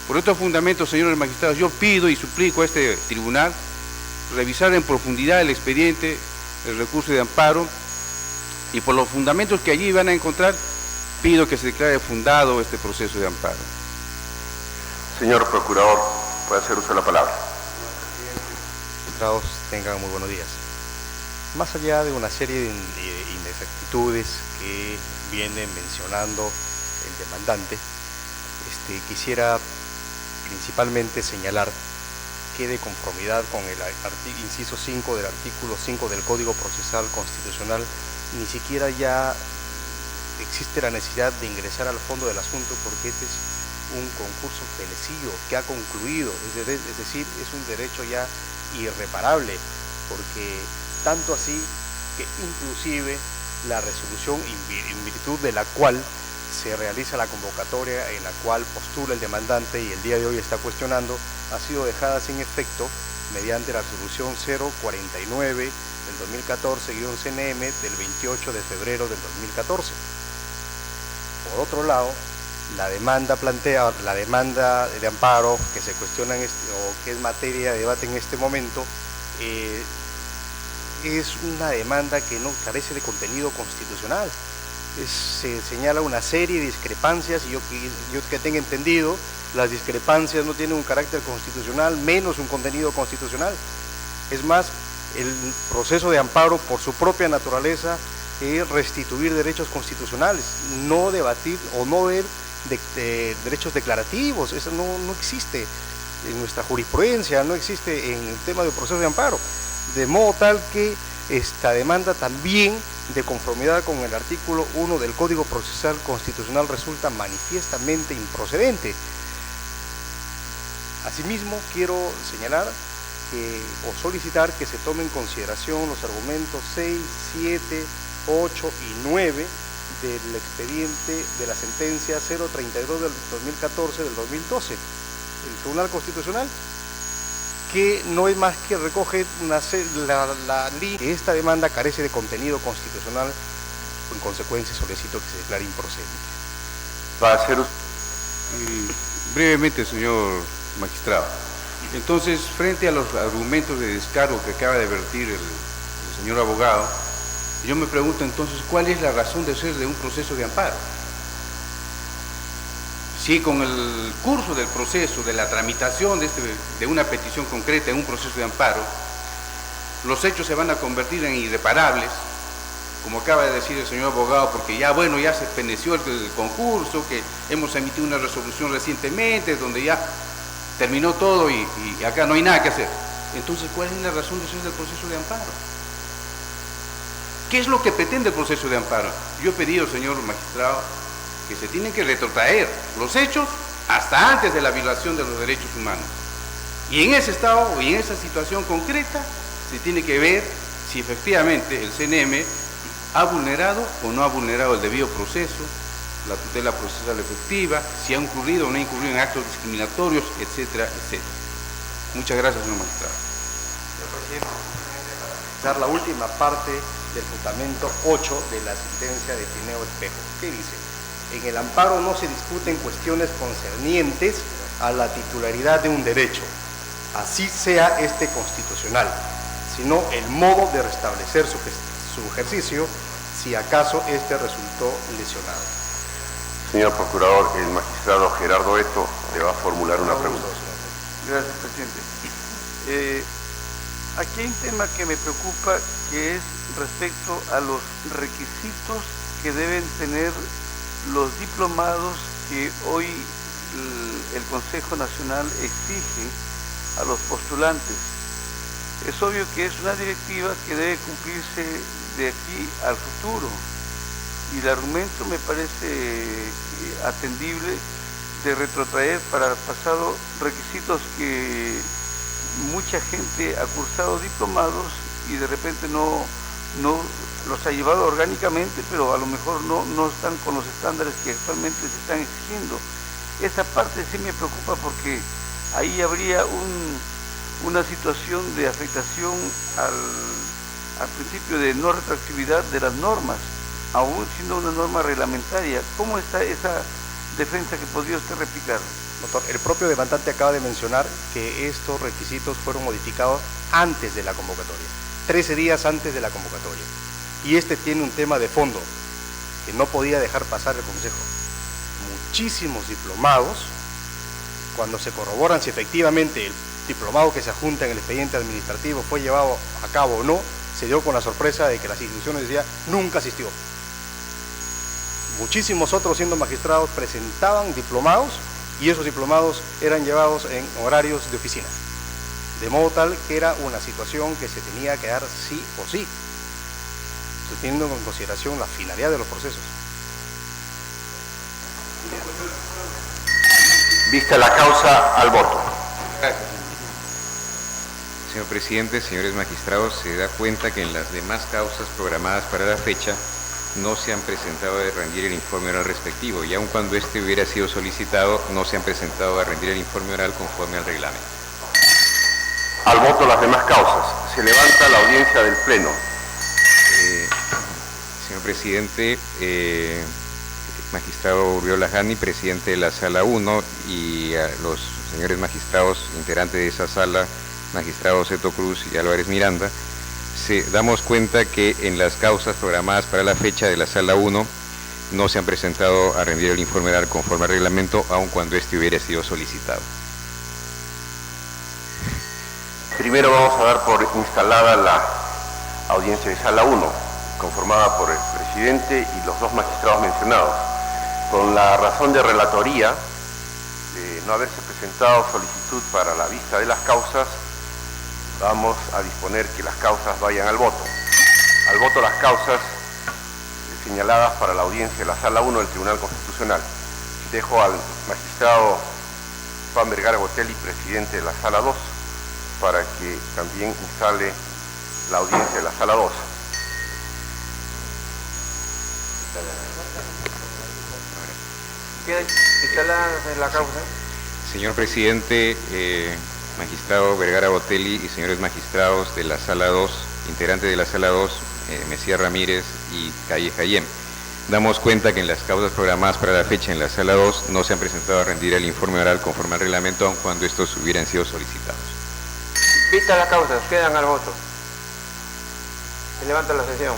Por estos fundamentos, señores magistrados, yo pido y suplico a este tribunal revisar en profundidad el expediente, el recurso de amparo, y por los fundamentos que allí van a encontrar, pido que se declare fundado este proceso de amparo.
Señor Procurador, puede hacer uso de la palabra.
Magistrados, tengan muy buenos días. Más allá de una serie de inexactitudes que viene mencionando el demandante, quisiera principalmente señalar que de conformidad con el inciso 5 del artículo 5 del Código Procesal Constitucional, ni siquiera ya existe la necesidad de ingresar al fondo del asunto, porque este es un concurso fenecido que ha concluido, es decir, es un derecho ya irreparable, porque tanto así que inclusive la resolución en virtud de la cual se realiza la convocatoria en la cual postula el demandante y el día de hoy está cuestionando, ha sido dejada sin efecto mediante la resolución 049 del 2014-CNM del 28 de febrero del 2014. Por otro lado, la demanda de amparo que se cuestiona o que es materia de debate en este momento es una demanda que no carece de contenido constitucional. Se señala una serie de discrepancias y yo que tenga entendido, las discrepancias no tienen un carácter constitucional, menos un contenido constitucional. Es más, el proceso de amparo por su propia naturaleza es restituir derechos constitucionales, no debatir o no ver derechos declarativos. Eso no existe en nuestra jurisprudencia, no existe en el tema del proceso de amparo, de modo tal que esta demanda también, de conformidad con el artículo 1 del Código Procesal Constitucional, resulta manifiestamente improcedente. Asimismo, quiero señalar o solicitar que se tome en consideración los argumentos 6, 7, 8 y 9 del expediente de la sentencia 032 del 2014 del 2012, el Tribunal Constitucional, que no es más que recoge la línea que esta demanda carece de contenido constitucional. En consecuencia, solicito que se declare improcedente.
Va a ser
brevemente, señor magistrado. Entonces, frente a los argumentos de descargo que acaba de vertir el señor abogado, yo me pregunto entonces, ¿cuál es la razón de ser de un proceso de amparo? Si con el curso del proceso, de la tramitación de una petición concreta en un proceso de amparo, los hechos se van a convertir en irreparables, como acaba de decir el señor abogado, porque ya se feneció el concurso, que hemos emitido una resolución recientemente, donde ya terminó todo y acá no hay nada que hacer. Entonces, ¿cuál es la razón de ser del proceso de amparo? ¿Qué es lo que pretende el proceso de amparo? Yo he pedido, señor magistrado, que se tienen que retrotraer los hechos hasta antes de la violación de los derechos humanos. Y en ese estado y en esa situación concreta se tiene que ver si efectivamente el CNM ha vulnerado o no ha vulnerado el debido proceso, la tutela procesal efectiva, si ha incurrido o no ha incurrido en actos discriminatorios, etcétera, etcétera. Muchas gracias, señor magistrado.
Señor presidente, para dar la última parte del fundamento 8 de la sentencia de Tineo Espejo. ¿Qué dice? En el amparo no se discuten cuestiones concernientes a la titularidad de un derecho, así sea este constitucional, sino el modo de restablecer su ejercicio si acaso este resultó lesionado.
Señor Procurador, el magistrado Gerardo Eto le va a formular una pregunta.
Gracias, presidente. Aquí hay un tema que me preocupa, que es respecto a los requisitos que deben tener los diplomados que hoy el Consejo Nacional exige a los postulantes. Es obvio que es una directiva que debe cumplirse de aquí al futuro, y el argumento me parece atendible de retrotraer para el pasado requisitos que mucha gente ha cursado diplomados y de repente no los ha llevado orgánicamente, pero a lo mejor no están con los estándares que actualmente se están exigiendo. Esa parte sí me preocupa, porque ahí habría una situación de afectación al principio de no retroactividad de las normas, aún siendo una norma reglamentaria. ¿Cómo está esa defensa que podría usted replicar?
Doctor, el propio demandante acaba de mencionar que estos requisitos fueron modificados antes de la convocatoria, 13 días antes de la convocatoria. Y este tiene un tema de fondo que no podía dejar pasar el Consejo. Muchísimos diplomados, cuando se corroboran si efectivamente el diplomado que se adjunta en el expediente administrativo fue llevado a cabo o no, se dio con la sorpresa de que las instituciones decían nunca asistió. Muchísimos otros, siendo magistrados, presentaban diplomados y esos diplomados eran llevados en horarios de oficina. De modo tal que era una situación que se tenía que dar sí o sí, teniendo en consideración la finalidad de los procesos.
Vista la causa, al voto.
Gracias.
Señor presidente, señores magistrados, se da cuenta que en las demás causas programadas para la fecha no se han presentado a rendir el informe oral respectivo y aun cuando este hubiera sido solicitado, no se han presentado a rendir el informe oral conforme al reglamento.
Al voto las demás causas. Se levanta la audiencia del Pleno.
Señor presidente, magistrado Urbiola Jani, presidente de la Sala 1, y a los señores magistrados integrantes de esa sala, magistrados Zeto Cruz y Álvarez Miranda, damos cuenta que en las causas programadas para la fecha de la Sala 1 no se han presentado a rendir el informe oral conforme al reglamento, aun cuando este hubiera sido solicitado.
Primero vamos a dar por instalada la audiencia de Sala 1, conformada por el presidente y los dos magistrados mencionados. Con la razón de relatoría de no haberse presentado solicitud para la vista de las causas, vamos a disponer que las causas vayan al voto. Al voto las causas señaladas para la audiencia de la Sala 1 del Tribunal Constitucional. Dejo al magistrado Juan Vergara Gotelli, presidente de la Sala 2, para que también instale la audiencia de la Sala 2.
¿Queda instalada en la causa?
Señor presidente, magistrado Vergara Botelli y señores magistrados de la Sala 2, integrantes de la Sala 2, Mesías Ramírez y Calle Jayem, damos cuenta que en las causas programadas para la fecha en la Sala 2 no se han presentado a rendir el informe oral conforme al reglamento, aun cuando estos hubieran sido solicitados.
Vista las causas, quedan al voto. Se levanta la sesión.